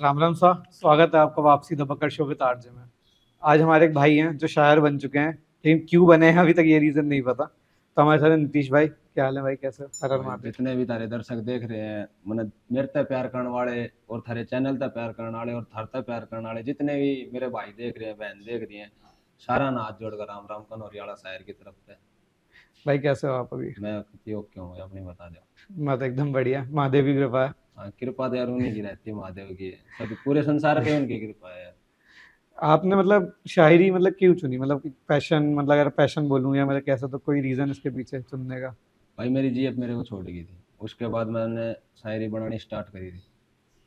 राम राम सा। स्वागत है आपका वापसी the Bakar show with RJ में। आज हमारे एक भाई हैं जो शायर बन चुके हैं, लेकिन क्यों बने हैं अभी तक ये रीजन नहीं पता। तो हमारे साथ हैं नीतीश भाई। क्या हाल है भाई, कैसे हो? हर हर भाई महादेव। जितने भी तारे दर्शक देख रहे हैं मन मेरे ते प्यार करने वाले और थारे चैनल ते प्यार करने वाले और थार ते प्यार करने वाले जितने भी मेरे भाई देख रहे हैं बहन देख रही हैं सारा ना हाथ जोड़कर राम राम कनौरियाला शायर की तरफ से। भाई कैसे हो आप अभी? मैं योग क्यों हूँ अपनी बता दो। मैं तो एकदम बढ़िया, महादेव की कृपा है। हाँ, कृपा तो यार उन्हीं की रहती है महादेव की। सब पूरे संसार पे उनकी कृपा है यार। आपने मतलब शायरी मतलब क्यों चुनी, मतलब पैशन, मतलब अगर पैशन बोलूँ या मतलब कैसा, तो कोई रीजन इसके पीछे चुनने का? भाई मेरी जीएफ मेरे को छोड़ गई थी, उसके बाद मैंने शायरी बनानी स्टार्ट करी थी।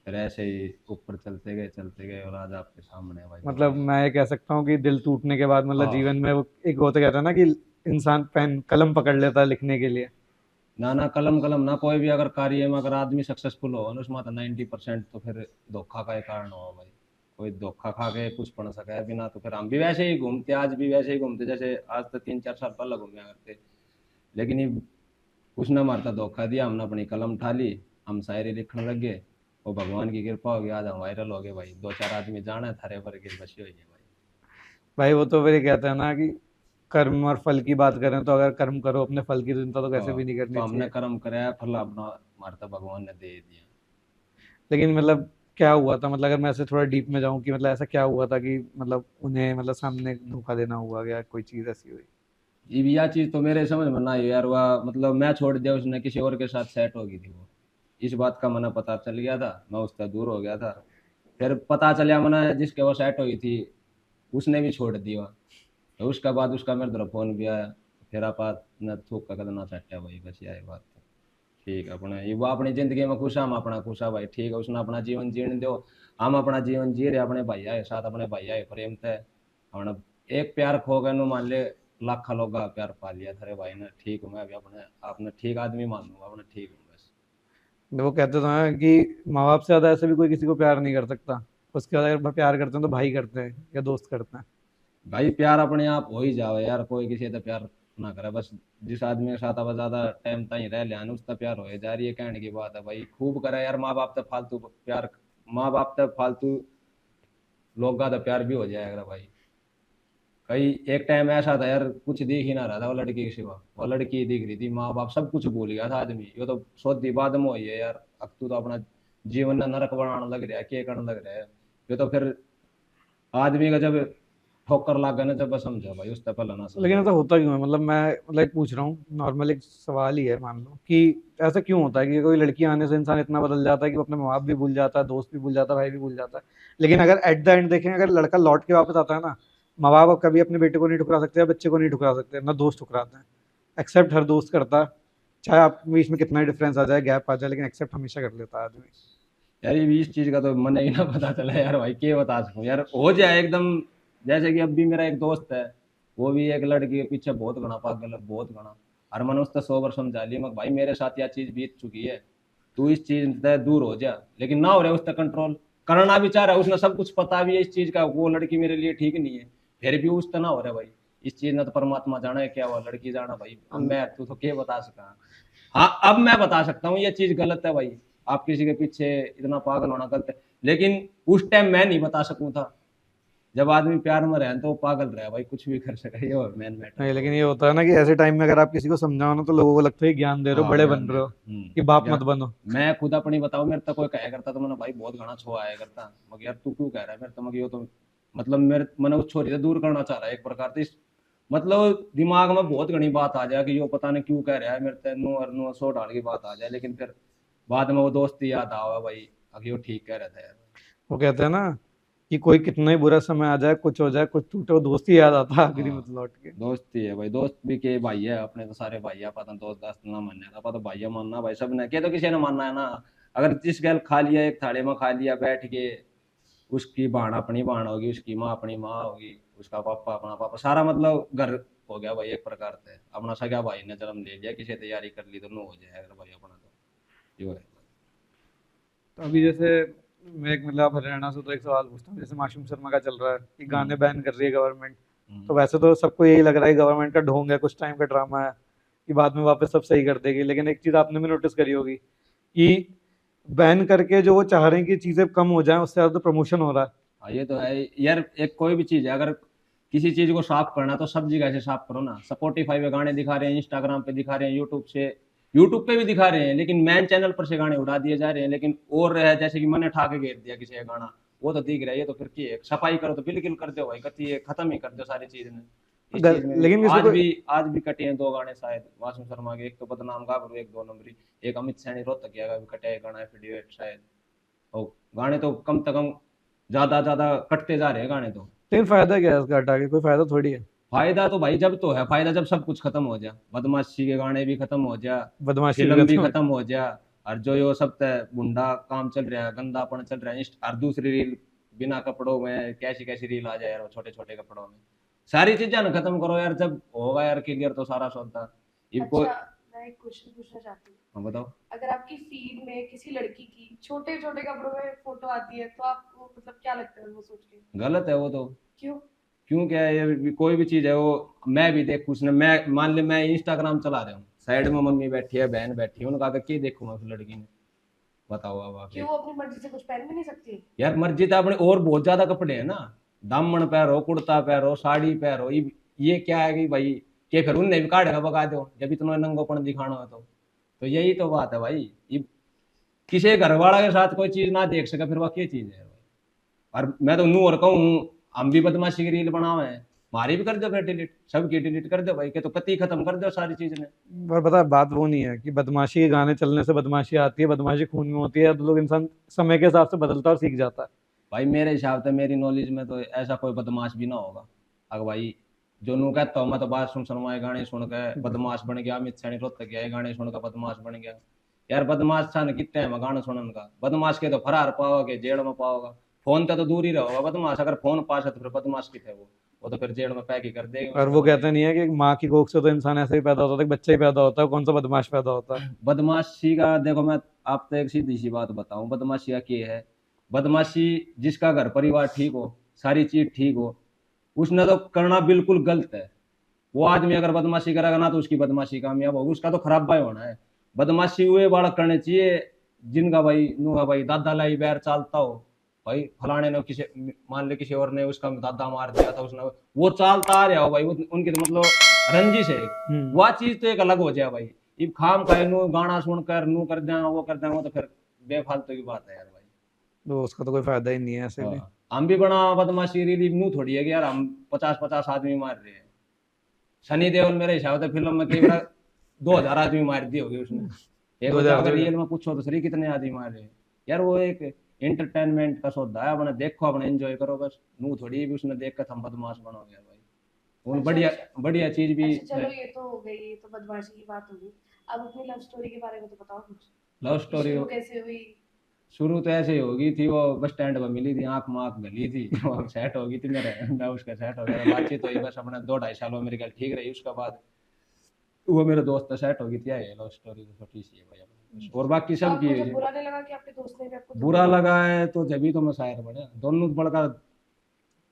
फिर ऐसे ही ऊपर चलते गए और आज आपके सामने है भाई मतलब बताइए। मैं ये कह सकता हूँ कि दिल टूटने के बाद मतलब हाँ। जीवन में वो एक होता कहता है ना कि इंसान पेन कलम पकड़ लेता है लिखने के लिए। ना ना कलम कलम ना कोई भी अगर कार्य में अगर आदमी सक्सेसफुल हो ना उसमें तो 90% तो फिर धोखा का ही कारण हो भाई। कोई धोखा खा के कुछ पढ़ सका है बिना तो फिर हम भी वैसे ही घूमते आज भी वैसे ही घूमते जैसे आज तो 3-4 साल पहले घूमे करते। लेकिन ये उसने हमारा धोखा दिया, हमने अपनी कलम उठा ली, हम शायरी लिखने लग गए। वो भगवान की कृपा होगी आज हम वायरल हो गए भाई, 2-4 आदमी जाना है थारे पर की बची हुई है भाई। भाई वो तो फिर ये कहते हैं ना कि कर्म और फल की बात करें तो अगर कर्म करो, अपने फल की चिंता तो कैसे भी हाँ, नहीं तो करनी हमने चाहिए। कर्म कराया फल अपना हमारा तो भगवान ने दे दिया। लेकिन मतलब क्या हुआ था, मतलब अगर मैं ऐसे थोड़ा डीप में जाऊं कि मतलब ऐसा क्या हुआ था कि मतलब उन्हें मतलब सामने धोखा देना हुआ, या कोई चीज़ ऐसी हुई? ये भी यह चीज तो मेरे समझ में ना आई यार, वह मतलब मैं छोड़ दिया उसने किसी और के साथ सेट हो गई थी वो। इस बात का मना पता चल गया था, मैं उससे दूर हो गया था। फिर पता चला मना जिसके वो सेट हुई थी उसने भी छोड़ दिया। तो उसके बाद उसका मेरे तरफ फोन भी आया। फिर आप न थूक का कदम ना सट्टा भाई, बस यही बात है। ठीक है अपने ये वो अपनी जिंदगी में खुश है, हम अपना खुश है भाई, ठीक है उसने अपना जीवन जीने दो। हम अपना जीवन जी रहे अपने भैया के साथ, अपने भैया के प्रेम थे हमने। एक प्यार खो गए नो मान ले लाखा लोग का प्यार पा लिया थारे भाई ने, ठीक हूँ मैं भी अपने आपने ठीक आदमी मान लूंगा अपने, ठीक हूँ बस। तो वो कहते तो हैं कि माँ बाप से ज़्यादा ऐसे भी कोई किसी को प्यार नहीं कर सकता। उसके बाद अगर प्यार करते हैं तो भाई करते हैं या दोस्त करते हैं। भाई प्यार अपने आप हो ही जावे यार, कोई किसी से प्यार ना करे बस। जिस आदमी के साथ अब ज्यादा टाइम तक रह लिया ना उसका प्यार हो जा रही है, कहने की बात है भाई। खूब करे यार माँ बाप तक फालतू प्यार, माँ बाप तक फालतू लोग का तो प्यार भी हो जाएगा भाई। कई एक टाइम ऐसा था यार कुछ दिख ही ना रहा था वो लड़की के सिवा, वो लड़की दिख रही थी, माँ बाप सब कुछ भूल गया था आदमी। ये तो सोची बाद में हुई है यार, अब तू तो अपना जीवन में नरक बनाने लग रहा है, क्या करने लग रहा है। ये तो फिर आदमी का जब ठोकर लग गया ना तब समझा भाई, उससे पहले ना लेकिन समझा। ऐसा होता क्यों है, मतलब मैं मतलब एक पूछ रहा हूँ, नॉर्मल एक सवाल ही है, मान लो कि ऐसा क्यों होता है कि कोई लड़की आने से इंसान इतना बदल जाता है कि वो अपने माँ बाप भी भूल जाता है, दोस्त भी भूल जाता है, भाई भी भूल जाता है। लेकिन अगर एट द एंड देखें, अगर लड़का लौट के वापस आता है ना, माँ बाप अब कभी अपने बेटे को नहीं ठुकरा सकते या बच्चे को नहीं ठुकरा सकते, ना दोस्त ठुकराते हैं। एक्सेप्ट हर दोस्त करता है, चाहे आप बीच में कितना ही डिफरेंस आ जाए, गैप आ जाए, लेकिन एक्सेप्ट हमेशा कर लेता है आदमी। यार ये भी इस चीज का तो मन ही ना पता चला यार भाई, क्या बता सकूं यार हो जाए एकदम। जैसे कि अब भी मेरा एक दोस्त है, वो भी एक लड़की के पीछे बहुत घना पागल है, बहुत घना। और मैंने उससे 100 बार समझा लिया मैं भाई मेरे साथ यह चीज बीत चुकी है, तू इस चीज से दूर हो जा, लेकिन ना हो रहा है उससे कंट्रोल। करना भी चाह रहा है, उसने सब कुछ पता भी है इस चीज का, वो लड़की मेरे लिए ठीक नहीं है, फिर भी उससे ना हो रहा है भाई। इस चीज ने तो परमात्मा जाना है क्या हुआ लड़की जाना भाई, अब मैं तू तो क्या बता सका। हाँ अब मैं बता सकता हूँ ये चीज गलत है भाई, आप किसी के पीछे इतना पागल होना गलत है। लेकिन उस टाइम मैं नहीं बता सकूं था। जब आदमी प्यार में रहे तो वो पागल रहे भाई, कुछ भी कर सके, ये मेन मैटर नहीं, तो लेकिन वही ये है। होता है ना कि ऐसे टाइम में अगर आप किसी को समझाओ ना, तो लोगों को लगता है कि ज्ञान दे रहे हो, हाँ बड़े ज्ञान बन दे रहे हो, कि बाप रहे मत बनो। मैं खुद अपनी बताऊं मेरे तो कोई कहा करता तो मैंने भाई बहुत घना छो आया करता, मगर यार तू क्यों कह रहा है मेरे तो, मगर ये तो मतलब मेरे मैंने उस छोरी से दूर करना चाह रहा है एक प्रकार से इस मतलब दिमाग में बहुत घनी बात आ जाए कि यो पता नहीं क्यों कह रहा है मेरे से, नो और नो सो डाल की बात आ जाए, लेकिन फिर बाद में वो दोस्ती याद आवा भाई, अभी वो ठीक कह रहा था यार। वो कहते हैं ना कि कोई कितना ही बुरा समय आ जाए, कुछ हो जाए, कुछ टूटे, वो दोस्त ही याद आता है आखिरी में हाँ तो लौट के। दोस्ती है भाई, दोस्त भी के भाई है अपने तो सारे भाई है, पता दोस्त दास्त ना मानने का पता भाई मानना भाई सब ने, क्या तो किसी ने मानना है ना। अगर जिस गल खा लिया एक थाली में खा लिया बैठ के, उसकी बहन अपनी बहन होगी, उसकी माँ अपनी माँ होगी, उसका पापा अपना पापा, सारा मतलब घर हो गया भाई एक प्रकार से। अपना सगा भाई ने जन्म ले लिया, किसी तैयारी कर ली तो नो हो जाएगा भाई अपना तो यो है। तो अभी जैसे मैं एक मतलब हरियाणा से तो एक सवाल पूछता हूँ, जैसे मासूम शर्मा का चल रहा है कि गाने हम्म। बैन कर रही है गवर्नमेंट। हम्म। तो वैसे तो सबको यही लग रहा है गवर्नमेंट का ढोंग है, कुछ टाइम का ड्रामा है, कि बाद में वापस सब सही कर देगी। लेकिन एक चीज़ आपने भी नोटिस करी होगी कि बैन करके जो वो चाह रहे हैं कि चीजें कम हो जाएं, उससे ज्यादा तो प्रमोशन हो रहा है। हाँ, ये तो है यार। एक कोई भी चीज है, अगर किसी चीज को साफ करना है, तो सब जगह से साफ करो ना। स्पॉटिफाई पे गाने दिखा रहे हैं, इंस्टाग्राम पे दिखा रहे हैं, यूट्यूब पे भी दिखा रहे हैं, लेकिन मेन चैनल पर से गाने उड़ा दिए जा रहे हैं। लेकिन और है, जैसे कि मैंने ठा के घेर दिया किसी का गाना, वो तो दिख रहा है। ये तो फिर की है, सफाई करो तो बिल्कुल कर दो भाई, कति ये खत्म ही कर दो सारी चीज ने। इस चीज में भी लेकिन इसमें कोई आज भी कटे हैं दो गाने शायद मासूम शर्मा के, एक तो बदनाम गाभरू, एक दो नंबरी, एक अमित सैनी रोहतक का भी कटे है गाना, वीडियो शायद। और गाने तो कम से कम ज्यादा ज्यादा कटते जा रहे हैं गाने तो। लेकिन फायदा क्या है इसका हटा के? कोई फायदा थोड़ी है। फायदा तो भाई जब तो है फायदा, जब सब कुछ खत्म हो जाए, बदमाशी के गाने भी खत्म हो जाए, बदमाशी भी फिल्म भी खत्म खत्म हो जाए, और जो यो सब तय गुंडा काम चल रहा है, गंदापन चल रहा है, और दूसरी रील बिना कपड़ों में कैसी कैसी रील आ जाए यार, छोटे छोटे कपड़ों में, सारी चीजें ना खत्म करो यार, जब होगा यार क्लियर तो सारा सौदा। ये अच्छा, कोई। मैं एक क्वेश्चन पूछना चाहती हूँ। हाँ बताओ। अगर आपकी फीड में किसी लड़की की छोटे छोटे कपड़ों में फोटो आती है, तो आपको मतलब क्या लगता है वो सोच के? गलत है वो तो। क्यों? क्यों क्या है, ये कोई भी चीज है वो, मैं भी देखूँ उसने, मैं मान ले मैं इंस्टाग्राम चला रहा हूँ, साइड में मम्मी बैठी है, बहन बैठी है, उन्होंने कहा क्या देखूंगा उस लड़की ने, बताओ अब आके। क्यों वो अपनी मर्जी से कुछ पहन भी नहीं सकती? यार मर्जी तो अपने और बहुत ज्यादा कपड़े हैं ना, दामन पहरो, कुर्ता पहरो, साड़ी पहरो, ये क्या है कि भाई के फिर उनने भी काट बगा दो जब इतना नंगोपन दिखाना है तो यही तो बात है भाई। ये किसी घर वाला के साथ कोई चीज ना देख सके, फिर वह क्या चीज है भाई। और मैं तो नू और कहूँ, हम भी बदमाशी की रील बनावे हैं, हमारी भी कर दो फिर डिलीट, सबकी डिलीट कर दो भाई, के तो कति खत्म कर दो सारी चीज ने। पर पता है बात वो नहीं है कि बदमाशी के गाने चलने से बदमाशी आती है, बदमाशी खून में होती है, तो लोग इंसान समय के हिसाब से बदलता और सीख जाता है। भाई मेरे हिसाब से, मेरी नॉलेज में तो ऐसा कोई बदमाश भी ना होगा। अगर भाई जो नू कहता हूँ मैं तो बात सुन शर्मा गाने सुन के बदमाश बन गया, अमित सैनी रोहतक गया गाने सुन के बदमाश बन गया। यार बदमाश था ना कितने हैं गाना सुनने का, बदमाश के तो फरार पाओगे, जेल में पाओगा, फोन पे तो दूर ही रहोगा बदमाश, अगर फोन पास है तो फिर बदमाश की थे वो तो फिर जेल में पैक ही कर देंगे और उसको वो भाई। कहते नहीं है कि माँ की कोख से तो इंसान ऐसे ही पैदा होता है कि बच्चा ही पैदा होता है, कौन सा बदमाश पैदा होता है। बदमाशी का देखो, मैं आपको एक सीधी सी बात बताऊं, बदमाशी का क्या है। बदमाशी जिसका घर परिवार ठीक हो, सारी चीज ठीक हो, उसने तो करना बिल्कुल गलत है। वो आदमी अगर बदमाशी करेगा ना, तो उसकी बदमाशी कामयाब होगी, उसका तो खराब भाई होना है। बदमाशी हुए बालक करने चाहिए जिनका भाई नुआ भाई दादा लाई बैर चालता हो, भाई फलाने ने किसी, मान ले किसी और ने उसका दादा मार दिया था, उसने वो चालता आ रहा हो भाई, उनकी तो मतलब रंजिश है, वह चीज तो एक अलग हो जाए भाई। इब खाम खाए नू गाना सुनकर नू कर देना वो कर देना, वो तो फिर बेफालतू की बात है यार भाई। तो उसका तो कोई फायदा ही नहीं है ऐसे भी। हाँ, हम भी बना बदमाशी रीली नू थोड़ी है कि यार हम 50-50 आदमी मार रहे हैं। सनी देओल मेरे हिसाब से फिल्म में कई बार 2000 आदमी मार दी होगी उसने, एक दो बचा, हजार अगर दो रियल में पूछो तो सही कितने आदमी मार रहे हैं। यार वो एक एंटरटेनमेंट का सौदा है, अपने देखो अपने एंजॉय करो बस, नू थोड़ी भी उसने देख कर हम बदमाश बनो यार भाई। उन अच्छा बढ़िया अच्छा। बढ़िया चीज भी अच्छा चलो, ये तो हो गई, ये तो बदमाशी की बात होगी। अब अपनी लव स्टोरी के बारे में तो बताओ कुछ। Love story. शुरू कैसे हुई? शुरू तो ऐसे ही होगी थी, वो बस स्टैंड पर मिली थी, आंख मांख गली थी और सेट हो गई थी मेरे, मैं उसका सेट हो गया, बातचीत हुई बस अपने 2-2.5 साल में मेरी गल ठीक रही, उसके बाद वो मेरे दोस्त तो सेट हो गई थी। ये लव स्टोरी तो छोटी सी है भाई अपनी, और बाकी तो सब आपको की जब बुरा नहीं लगा कि आपके दोस्त ने भी आपको बुरा धोखा लगा है तो जब ही तो मैं शायर बने, दोनों बड़का।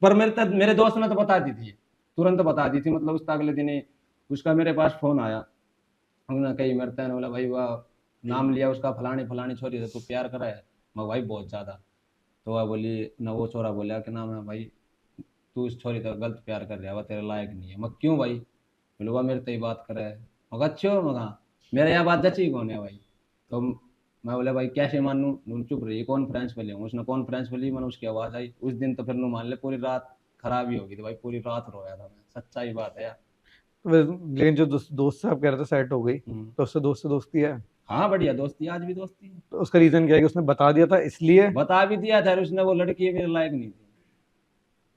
पर मेरे दोस्त ने तो बता दी थी, तुरंत बता दी थी, मतलब उसका अगले दिन ही उसका मेरे पास फोन आया, उन्होंने कही मरता है, बोला भाई वाह, नाम लिया उसका, फलानी फलानी छोरी से तू प्यार करा है, मैं भाई बहुत ज्यादा। तो वह बोली ना, वो छोरा बोला कि नाम है भाई, तू इस छोरी तो गलत प्यार कर रहा है, वह तेरे लायक नहीं है। मैं क्यों भाई? बोले वह मेरे से बात करे है। मगर अच्छे मगा मेरे यहाँ बात जची कौन है भाई? तो मैं बोला भाई कैसे मानूं, नून चुप रही, कॉन्फ्रेंस पे ले, उसने कॉन्फ्रेंस पे ली, मैंने उसकी आवाज आई उस दिन, तो फिर नू मान ले पूरी रात खराब ही होगी, तो भाई पूरी रात रोया था मैं, सच्चाई बात है यार। लेकिन जो दोस्त से आप कह रहे थे सेट हो गई, तो उससे दोस्त से दोस्ती है? हाँ बढ़िया दोस्ती, आज भी दोस्ती है। तो उसका रीजन क्या है कि उसने बता दिया था इसलिए? बता भी दिया था उसने, वो लड़की मेरे लायक नहीं थी।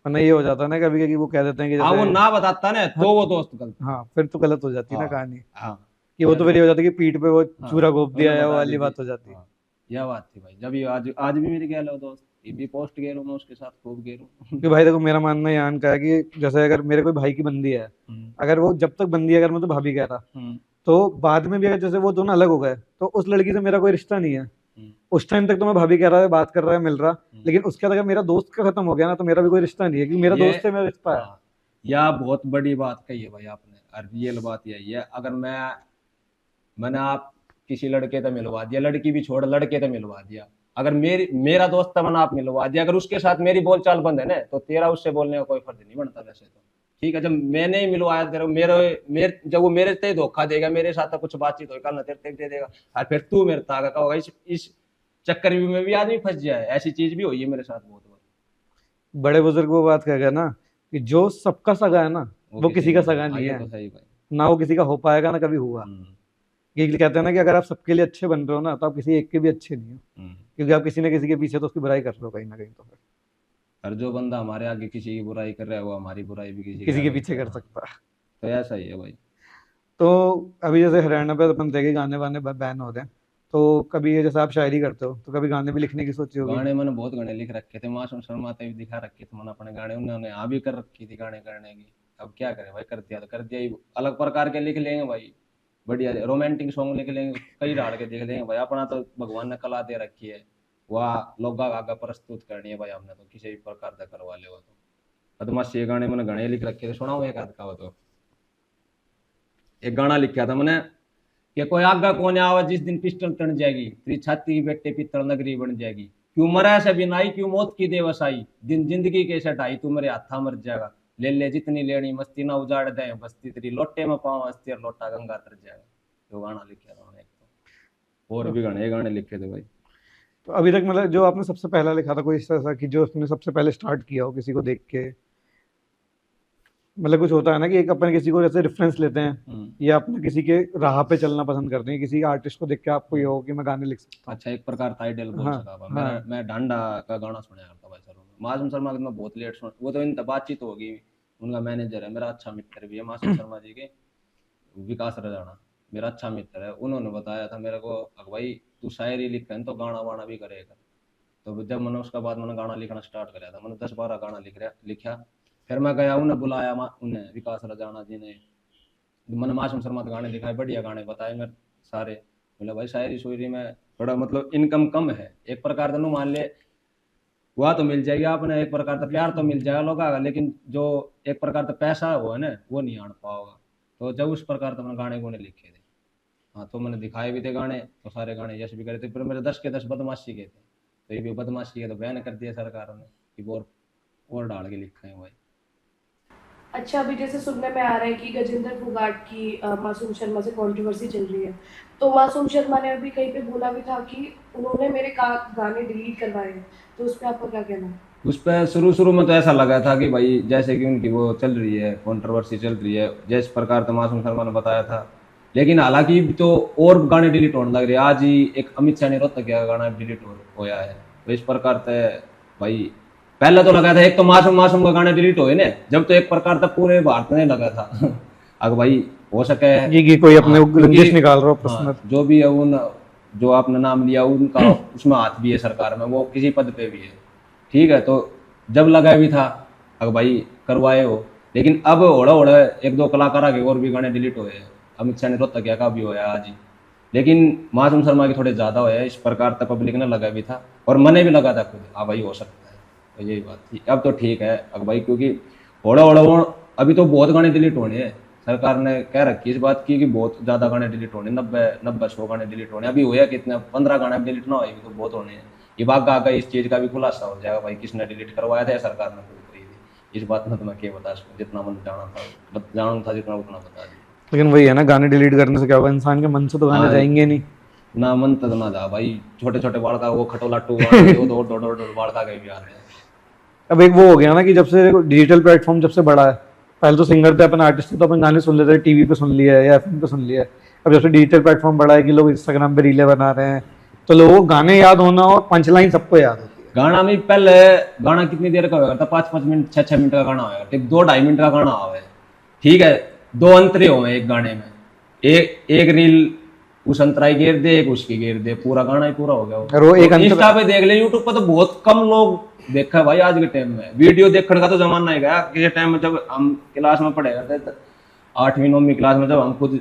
वरना ये हो जाता है ना कभी कि वो कह देते हैं कि हाँ वो जैसे ना बताता ना हाँ, तो वो दोस्त गलत। हाँ फिर तो गलत हो जाती है ना हाँ कहानी, हाँ। कि वो तो फिर ये हो जाता है कि पीठ पे वो हाँ चूरा घोप दिया उन्हें है, वो बता वाली दी थी। बात हो जाती है। हाँ यह बात थी भाई, जब ये आज भी मेरी गया लो दोस्त, ये भी पोस्ट गेलू मैं उसके साथ खूब गेलू। कि भाई देखो मेरा मानना यान का है कि जैसे अगर मेरे कोई भाई की बंदी है, अगर वो जब तक बंदी है, अगर मैं तो भाभी कह रहा, तो बाद में भी अगर जैसे वो दोनों अलग हो गए, तो उस लड़की से मेरा कोई रिश्ता नहीं है। उस टाइम तक तो मैं भाभी कह रहा है, बात कर रहा है, मिल रहा, लेकिन उसके बाद अगर मेरा दोस्त का खत्म हो गया ना, तो मेरा भी कोई रिश्ता नहीं है, क्योंकि मेरा ये दोस्त से मेरा रिश्ता है। हाँ, यह बहुत बड़ी बात कही है भाई आपने, और रियल बात यही है। अगर मैंने आप किसी लड़के तो मिलवा दिया, लड़की भी छोड़ लड़के तो मिलवा दिया। अगर मेरा दोस्त था मैंने आप मिलवा दिया, अगर उसके साथ मेरी बोलचाल बंद है ना तो तेरा उससे बोलने का कोई फर्ज नहीं बनता वैसे तो। ठीक है, जब मैंने ही मिलवाया तेरे मेरे जब वो मेरे से धोखा देगा, मेरे साथ तो कुछ बातचीत होगी, कल ना तेरे दे देगा, और फिर तू मेरे तागा का होगा। इस चक्कर में भी आदमी फंस जाए, ऐसी चीज भी हुई है मेरे साथ बहुत बार। बड़े बुजुर्ग वो बात कह गए ना कि जो सबका सगा है ना वो किसी का सगा नहीं है, तो सही भाई। ना वो किसी का हो पाएगा ना कभी हुआ। ये कहते हैं ना कि अगर आप सबके लिए अच्छे बन रहे हो ना तो आप किसी एक के भी अच्छे नहीं हो, क्योंकि आप किसी न किसी के पीछे तो उसकी बुराई कर रहे हो कहीं ना कहीं। तो फिर और जो बंदा हमारे आगे किसी की बुराई कर रहा है वो हमारी बुराई भी किसी के पीछे कर सकता है। तो ऐसा ही है भाई। तो अभी जैसे हरियाणा पे अपन देखे गाने वाने बैन हो रहे हैं, तो कभी ये जैसे आप शायरी करते हो तो कभी गाने भी लिखने की सोची होगी? गाने मैंने बहुत गाने लिख रखे थे, मासूम शर्मा भी दिखा रखे थे मैंने अपने गाने, उन्होंने हाँ भी कर रखी थी गाने करने की। अब क्या करें भाई, कर दिया तो कर दिया ही। अलग प्रकार के लिख लेंगे भाई, बढ़िया रोमांटिक सॉन्ग लिख लेंगे, कई डाल के देख लेंगे भाई। अपना तो भगवान ने कला दे रखी है, वह लोग आगे प्रस्तुत करनी है भाई, हमने तो किसी भी प्रकार का करवा ले। वो तो बदमाशी गाने मैंने गाने लिख रखे थे, सुनाओ एक आध का। वो तो एक गाना लिखा था मैंने कि कोई आगा कौन आवा जिस दिन पिस्टल तन जाएगी, तेरी छाती की बेटे पित्तल नगरी बन जाएगी, क्यों मरा से बिनाई क्यों मौत की देवस आई, दिन जिंदगी के सटाई तू मेरे हाथा मर जाएगा, ले ले जितनी लेनी मस्ती ना उजाड़ दे बस्ती तेरी लोटे में पाँव हस्ती और लोटा गंगा तर जाएगा। तो गाना लिखा था मैंने एक तो, और भी गाने लिखे थे भाई। तो अभी तक मतलब जो आपने सबसे पहला लिखा था कोई ऐसा कि जो उसने सबसे पहले स्टार्ट किया हो किसी को देख के, मतलब कुछ होता है ना कि एक अपन किसी को जैसे रेफरेंस लेते हैं या अपने किसी के राह पे चलना पसंद करते हैं, किसी आर्टिस्ट को देख के आपको ये हो कि मैं गाने लिख सकता हूँ। अच्छा, एक प्रकार का आइडियल बोल हाँ, सका हाँ। मैं डांडा का गाना सुना करता भाई सर, मासूम शर्मा का मैं बहुत लेट सुन, वो तो इन बातचीत होगी, उनका मैनेजर है, मेरा अच्छा मित्र भी है मासूम शर्मा जी के, विकास रजाना मेरा अच्छा मित्र है, उन्होंने बताया था मेरे को भाई तू शायरी लिख तो गाना वाना भी करेगा। तो जब मैंने उसके बाद मैंने गाना लिखना स्टार्ट कराया था, मैंने 10-12 गाना लिखा। फिर मैं गया, उन्हें बुलाया, उन्हें विकास रजाना जी ने, मैंने मासूम शर्मा के गाने दिखाए, बढ़िया गाने बताए मेरे सारे। बोला भाई शायरी शुयरी में थोड़ा मतलब इनकम कम है, एक प्रकार का मान ले वह तो मिल जाएगी आपने, एक प्रकार का प्यार तो मिल जाएगा लोगों का, लेकिन जो एक प्रकार का पैसा वो है ना वो नहीं आन पाओगा। तो जब उस प्रकार का मैंने गाने गुने लिखे थे, हाँ तो मैंने दिखाए भी थे गाने, तो सारे गाने यश भी करे थे, फिर मेरे 10 के 10 बदमाशी के थे, तो ये भी बदमाशी के तो बैन कर दिया सरकार ने कि और डाल के लिखा है भाई। अच्छा, अभी जैसे सुनने में आ रहा है कि गजेंद्र फोगाट की मासूम शर्मा से कंट्रोवर्सी चल रही है, तो मासूम शर्मा ने अभी कहीं पे बोला भी था कि उन्होंने मेरे गाने डिलीट करवाए हैं, तो उस पर आपका क्या कहना है? उस पर शुरू में तो ऐसा लगा था कि भाई जैसे कि उनकी वो चल रही है कंट्रोवर्सी चल रही है, जिस प्रकार तो मासूम शर्मा ने बताया था, लेकिन हालांकि तो और गाने डिलीट होने लग रहे। आज ही एक अमित शाह ने रोहतक का गाना डिलीट होया है, तो इस प्रकार से भाई पहले तो लगा था एक तो मासूम का गाना डिलीट हुए ना, जब तो एक प्रकार था पूरे भारत में लगा था अगर भाई हो सके ये कोई अपने रंजिश निकाल रहा हो हाँ, जो भी है उन जो आपने नाम लिया उनका उसमें हाथ भी है सरकार में, वो किसी पद पे भी है, ठीक है। तो जब लगा भी था अगर भाई करवाए हो, लेकिन अब ओढ़ा 1-2 कलाकार आगे और भी गाने डिलीट हुए हैं, अमित शाह ने रोहतक का भी होया आज ही, लेकिन मासूम शर्मा के थोड़े ज्यादा हुए, इस प्रकार तक पब्लिक ने लगा भी था और मने भी लगा था खुद, हाँ भाई हो सकता है, तो यही बात थी। अब तो ठीक है अब भाई, क्योंकि ओढ़ा अभी तो बहुत गाने डिलीट होने हैं, सरकार ने कह रखी इस बात की कि बहुत ज्यादा गाने डिलीट होने, 90-100 गाने डिलीट होने। अभी हुआ कितने 15 गाने डिलीट ना हो तो बहुत होने हैं, ये बात आगे इस चीज का भी खुलासा हो जाएगा भाई किसने डिलीट करवाया था या सरकार ने खुद करी थी। इस बात में तो मैं क्या बता सकूं, जितना मन जाना था जितना उतना बता दिया। लेकिन वही है ना, गाने डिलीट करने से क्या होगा, इंसान के मन से तो गाने जाएंगे नहीं ना, मन तक ना जा भाई, छोटे बाल का वो खटोला टू बाल का भी आ रहे हैं। अब एक वो हो गया ना कि जब से डिजिटल प्लेटफॉर्म जब से बड़ा है, पहले तो सिंगर थे अपन आर्टिस्ट थे तो अपन गाने सुन लेते थे, टीवी पे सुन लिया है या एफएम पे सुन लिया है। अब जब से डिजिटल प्लेटफॉर्म बड़ा है कि लोग इंस्टाग्राम पे रीलें बना रहे हैं, तो लोगों को गाने याद होना और पंच लाइन सबको याद होती है। गाना में पहले गाना कितनी देर का होगा, 5-5 मिनट 6-6 मिनट का गाना होगा, ठीक 2-2.5 मिनट का गाना आवे, ठीक है, 2 अंतरे हो एक गाने में, एक रील उस अंतराई घेर दे, एक उसकी घेर दे, पूरा गाना ही पूरा हो गया। वो एक इंस्टा पे देख ले, यूट्यूब पे तो बहुत कम लोग देखा है भाई आज के टाइम में, वीडियो देखने का तो जमाना ही गया। किसी टाइम में जब हम क्लास में पढ़े करते 8वीं-9वीं क्लास में, जब हम खुद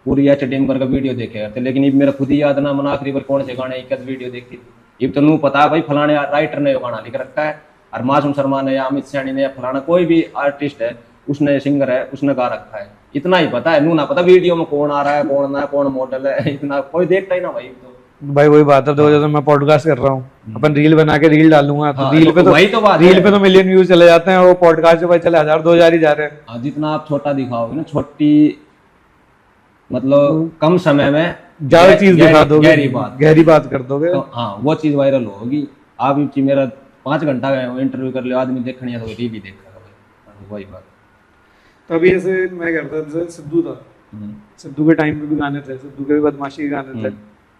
पूरी एचडी करके वीडियो देखे करते, लेकिन ये मेरा खुद ही याद ना मैंने आखिरी बार कौन से गाने एक वीडियो देखी थी। ये तो नू पता है भाई फलाने राइटर ने गाना लिख रखा है, और मासूम शर्मा ने या अमित शाह ने या फलाना कोई भी आर्टिस्ट है उसने सिंगर है उसने गा रखा है, इतना ही पता है, नू ना पता वीडियो में कौन आ रहा है, कौन ना है, कौन मॉडल है, इतना कोई देखता ही ना भाई। तो भाई वही बात है, देखो जैसे मैं पॉडकास्ट कर रहा हूँ, अपन रील बना के रील डालूंगा तो हाँ, रील पे तो वही तो बात रील है। पे तो मिलियन व्यूज चले जाते हैं, वो पॉडकास्ट पे भाई चले 1000 2000 ही जा रहे हैं। हाँ, जितना आप छोटा दिखाओगे ना, छोटी मतलब कम समय में ज्यादा चीज दिखा दोगे, गहरी बात कर दोगे। तो हाँ वो चीज वायरल होगी। आप ये चीज मेरा 5 घंटा का इंटरव्यू कर लियो, आदमी देखनी है तो रील ही देखेगा भाई, वही बात। तभी ऐसे मैं करता था, जैसे सिद्धू था, सिद्धू के टाइम पे भी गाने थे, सिद्धू के भी बदमाशी के गाने थे,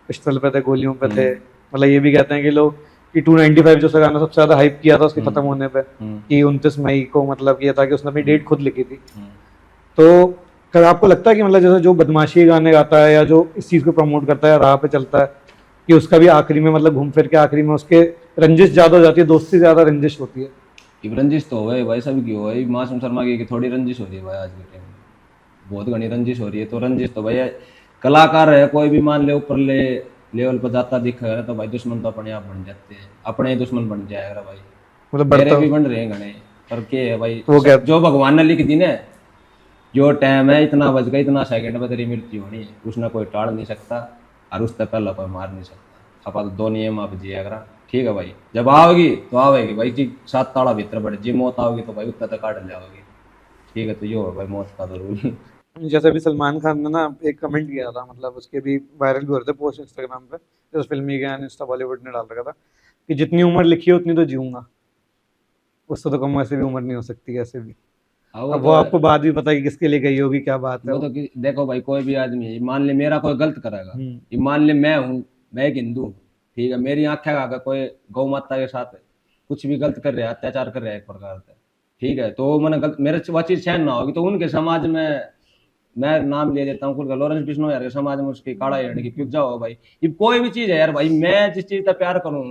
पिस्टल पे थे, गोलियों पे थे। मतलब ये भी कहते हैं कि लोग कि 295 जो सा गाना सबसे ज्यादा हाइप किया था उसके खत्म होने पे, कि 29 मई को मतलब ये था कि उसने अपनी डेट खुद लिखी थी। तो कल आपको लगता है कि मतलब जैसे जो बदमाशी गाने गाता है या जो इस चीज को प्रमोट करता है, राह पे चलता है, कि उसका भी आखिरी में मतलब घूम फिर के आखिरी में उसके रंजिश ज्यादा हो जाती है, दोस्ती से ज्यादा रंजिश होती है? कि रंजिश तो हो भाई, सब की हो भाई, मासूम शर्मा की थोड़ी रंजिश हो रही है भाई आज के टाइम में, बहुत घनी रंजिश हो रही है। तो रंजिश तो भैया कलाकार है, कोई भी मान ले ऊपर ले लेवल पर जाता दिख रहा है तो भाई दुश्मन तो अपने आप बन जाते हैं, अपने ही दुश्मन बन जाएगा भाई। मतलब मेरे भी बन रहे हैं घने, पर के है भाई, वो क्या जो भगवान ने लिख दी ना, जो टाइम है इतना बज गया, इतना सेकंड में तेरी मृत्यु होनी है, उसने कोई टाल नहीं सकता और उससे पहले कोई मार नहीं सकता। अपन दो नियम आप जिया करा, ठीक है भाई। जब आओगी तो आवेगी भाई जी, 7 ताला भीतर बढ़ जी, मौत आओगी तो भाई उत्तर तक काट ले आओगी, ठीक है। तो ये हो भाई मौत का जरूर। जैसे अभी सलमान खान ने ना एक कमेंट किया था, मतलब उसके भी वायरल भी हो रहे थे पोस्ट इंस्टाग्राम पे, जैसे फिल्मी ज्ञान इंस्टा बॉलीवुड ने डाल रखा था कि जितनी उम्र लिखी है उतनी तो जीऊंगा, उससे तो कम वैसे भी उम्र नहीं हो सकती कैसे भी। अब वो आपको बात भी पता है कि किसके लिए गई होगी, क्या बात है वो तो देखो भाई, कोई भी आदमी है, मान ले मेरा कोई गलत करेगा, ये मान ले मैं हूँ, मैं एक हिंदू हूँ, ठीक है, मेरी आंखें आगे कोई गौ माता के साथ कुछ भी गलत कर रहा है, अत्याचार कर रहा है एक प्रकार से, ठीक है, तो मैंने गलत, मेरे वो चीज सहन ना होगी तो उनके समाज में, मैं नाम ले लेता हूँ लॉरेंस बिश्नोई यार के समाज में उसकी काड़ा हिरण की क्यों जाओ भाई। ये कोई भी चीज है यार भाई, मैं जिस चीज का प्यार करूँ,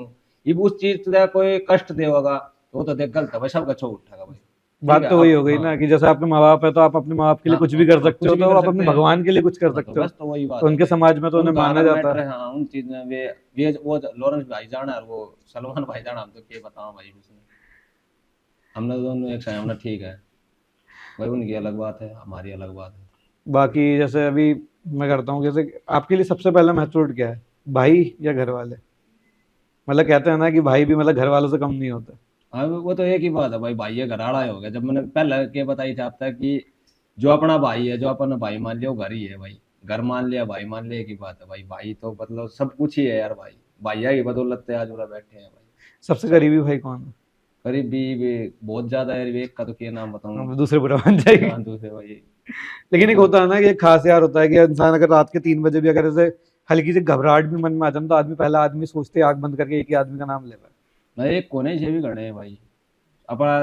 ये उस चीज का कोई कष्ट देगा तो वो तो देख गलत है भाई, सबका छो उठेगा भाई। बात तो वही हो गई ना कि जैसे आपके माँ बाप है तो आप अपने माँ बाप के लिए कुछ भी कर सकते हो, तो आप अपने भगवान के लिए कुछ कर सकते हो, बस तो वही बात तो उनके समाज में तो उन्हें माना जाता है। हाँ, उन चीज में वे वो लॉरेंस भाई जाना और वो सलमान भाई जाना, हम तो क्या बताओ भाई, उसने हमने दोनों एक साथ, हमने ठीक है भाई, उनकी अलग बात है, हमारी अलग बात है। बाकी जैसे अभी मैं करता हूँ, जैसे आपके लिए सबसे पहला महत्वपूर्ण क्या है, भाई या घर वाले? मतलब कहते हैं ना कि भाई भी मतलब घर वालों से कम नहीं होता। हाँ वो तो एक ही बात है भाई, भाई ये घराड़ा ही हो गया। जब मैंने पहले क्या बताई थी आप तक कि जो अपना भाई है, जो अपना भाई मान लिया वो घर ही है भाई, घर मान लिया भाई मान लिया, एक ही बात है भाई। भाई तो मतलब सब कुछ ही है यार भाई, भैया की बदौलत से आज पूरा बैठे हैं भाई। सबसे करीबी भाई कौन है? करीबी भी बहुत ज्यादा है, एक का तो क्या नाम बताऊं, दूसरे बुरा बन जाएगी। हाँ दूसरे भाई। लेकिन एक होता है ना कि एक खास यार होता है कि इंसान अगर रात के 3 बजे भी अगर ऐसे हल्की सी घबराहट भी मन में आ जाए तो आदमी पहला आदमी सोचते आंख बंद करके एक ही आदमी का नाम ले पाए। मैं एक कोने से भी गणे हैं भाई, अपना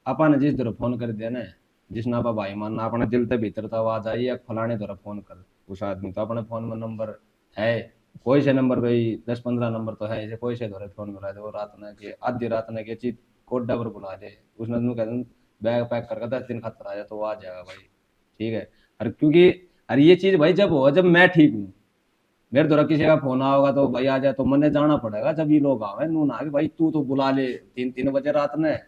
अपन जिस तरह फोन कर दिया ना, जिसने आप भाई मानना, अपने दिल के भीतर तो आवाज आई या फलाने तरह फोन कर उस आदमी, तो अपने फोन में नंबर है, कोई से नंबर भाई 10-15 नंबर तो है, ऐसे कोई से धोरे फोन मिला दे, वो रात ने के आधी रात ने के चीज कोडा पर बुला दे, उसने तुम कहते बैग पैक करके 10 दिन खतर आ जाए तो वो आ जाएगा भाई, ठीक है। और क्योंकि अरे ये चीज भाई जब हो, जब मैं ठीक हूँ, मेरे द्वारा किसी का फोन आओगा तो भाई आ जाए तो मैंने जाना पड़ेगा, जब ये लोग आवे नू ना कि भाई तू तो बुला ले 3-3 बजे रात में,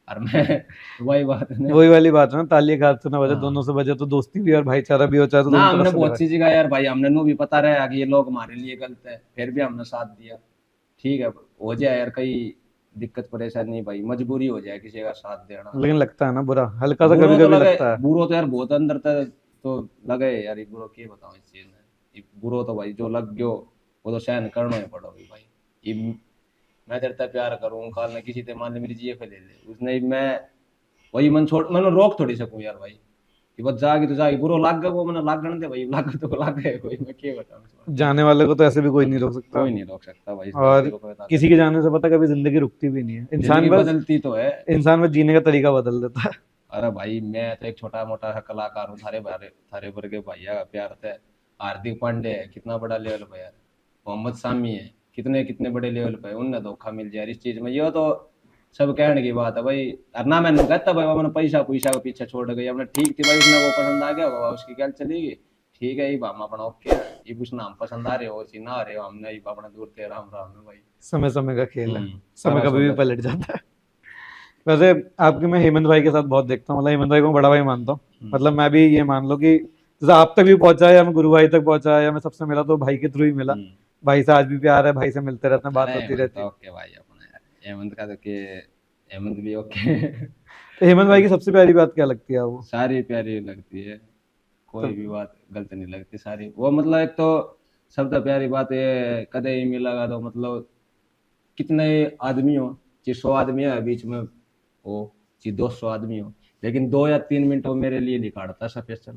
और मैं वही बात है, वही वाली बात है ना, ताली का हाथ से ना बजे, हाँ। दोनों से बजे तो दोस्ती भी और भाईचारा भी हो, चाहे तो ना दोनों हमने तरफ से बहुत लगा। सी जगह यार भाई, हमने नू भी पता रहा कि ये लोग हमारे लिए गलत है, फिर भी हमने साथ दिया, ठीक है। हो जाए यार कई दिक्कत परेशानी भाई, मजबूरी हो जाए किसी का साथ देना, लेकिन लगता है ना बुरा, हल्का सा बुरो कभी तो कभी लगे, लगता है। बुरो तो यार बहुत अंदर तक तो लगे यार, ये बुरो क्या बताऊं इस चीज में, ये बुरो तो भाई जो लग गयो वो तो सहन करना ही पड़ोगी भाई। ये मैं तेरे से प्यार करूं, कल ने किसी ते मान ले मेरी जीएफ ले ले, उसने मैं वही मन छोड़, मैंने रोक थोड़ी सकूं यार भाई, कि बस जागी तो जागी, बुरो लाग गया वो मैंने लागण दे भाई, लाग तो लाग गए कोई, मैं क्या बताऊं, जाने वाले को तो ऐसे भी कोई नहीं रोक सकता, कोई नहीं रोक सकता भाई, और किसी के जाने से पता कभी जिंदगी रुकती भी नहीं है, इंसान बस बदलती तो है, इंसान बस जीने का तरीका बदल देता है। अरे भाई मैं तो एक छोटा मोटा सा कलाकार हूँ, थारे बारे थारे पर के भैया का प्यार है, हार्दिक पांडे है कितना बड़ा लेवल पे यार, मोहम्मद सामी है कितने कितने बड़े लेवल पे, उनने धोखा मिल जाए इस चीज में, ये तो सब कहने की बात है भाई। और ना मैंने कहता भाई मैंने पैसा पैसा का पीछे छोड़ गई, हमने ठीक थी भाई, उसने वो पसंद आ गया बाबा उसकी क्या चलेगी, ठीक है ये हम अपना ओके, ये पूछना हम पसंद आ रहे हो सी ना आ रहे हो, हमने ये अपना दूर थे राम राम में भाई, समय समय का खेल है, समय कभी भी पलट जाता है। वैसे आपके मैं हेमंत भाई के साथ बहुत देखता हूँ, मतलब हेमंत भाई को मैं बड़ा भाई मानता हूँ। मतलब मैं भी ये मान लो कि जैसे आप तक भी पहुंचा या मैं गुरु भाई तक पहुंचा या मैं सबसे मिला तो भाई के थ्रू ही मिला। हम्म। भाई से आज भी प्यार है, भाई से मिलते रहते हैं, अरे बात होती हेमंत रहती तो है। ओके भाई अपना यार, हेमंत का तो के हेमंत भी ओके। तो हेमंत भाई की सबसे प्यारी बात क्या लगती है वो? सारी प्यारी लगती है, कोई सब भी बात गलत नहीं लगती सारी। वो मतलब एक तो सबसे प्यारी बात ये है, कदे ही मिलेगा तो मतलब कितने आदमी हो, चाहे 100 आदमी है बीच में हो, चाहे 200 आदमी हो, लेकिन 2 या 3 मिनट वो मेरे लिए निकालता स्पेशल।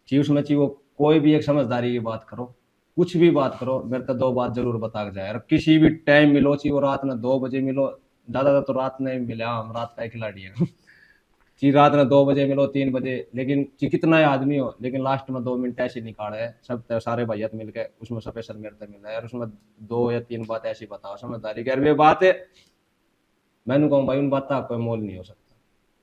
चाहे उसमें चाहे वो कोई भी एक समझदारी की बात करो, कुछ भी बात करो, मेरे को 2 बात जरूर बता के जाए। और किसी भी टाइम मिलो, चाहे वो रात में 2 बजे मिलो, ज्यादा तो रात में मिला, हम रात का ही खिलाड़ी है। कि रात में 2 बजे मिलो, 3 बजे, लेकिन कि कितना ही आदमी हो, लेकिन लास्ट में 2 मिनट ऐसे निकाले है सब सारे भैया मिलके उसमें स्पेशल मेरे तक मिला है यार। उसमें 2 या 3 बात ऐसी बताओ समझदारी की, यार वे बात है मैंने कहूँ भाई उन बात का कोई मोल नहीं हो सकता।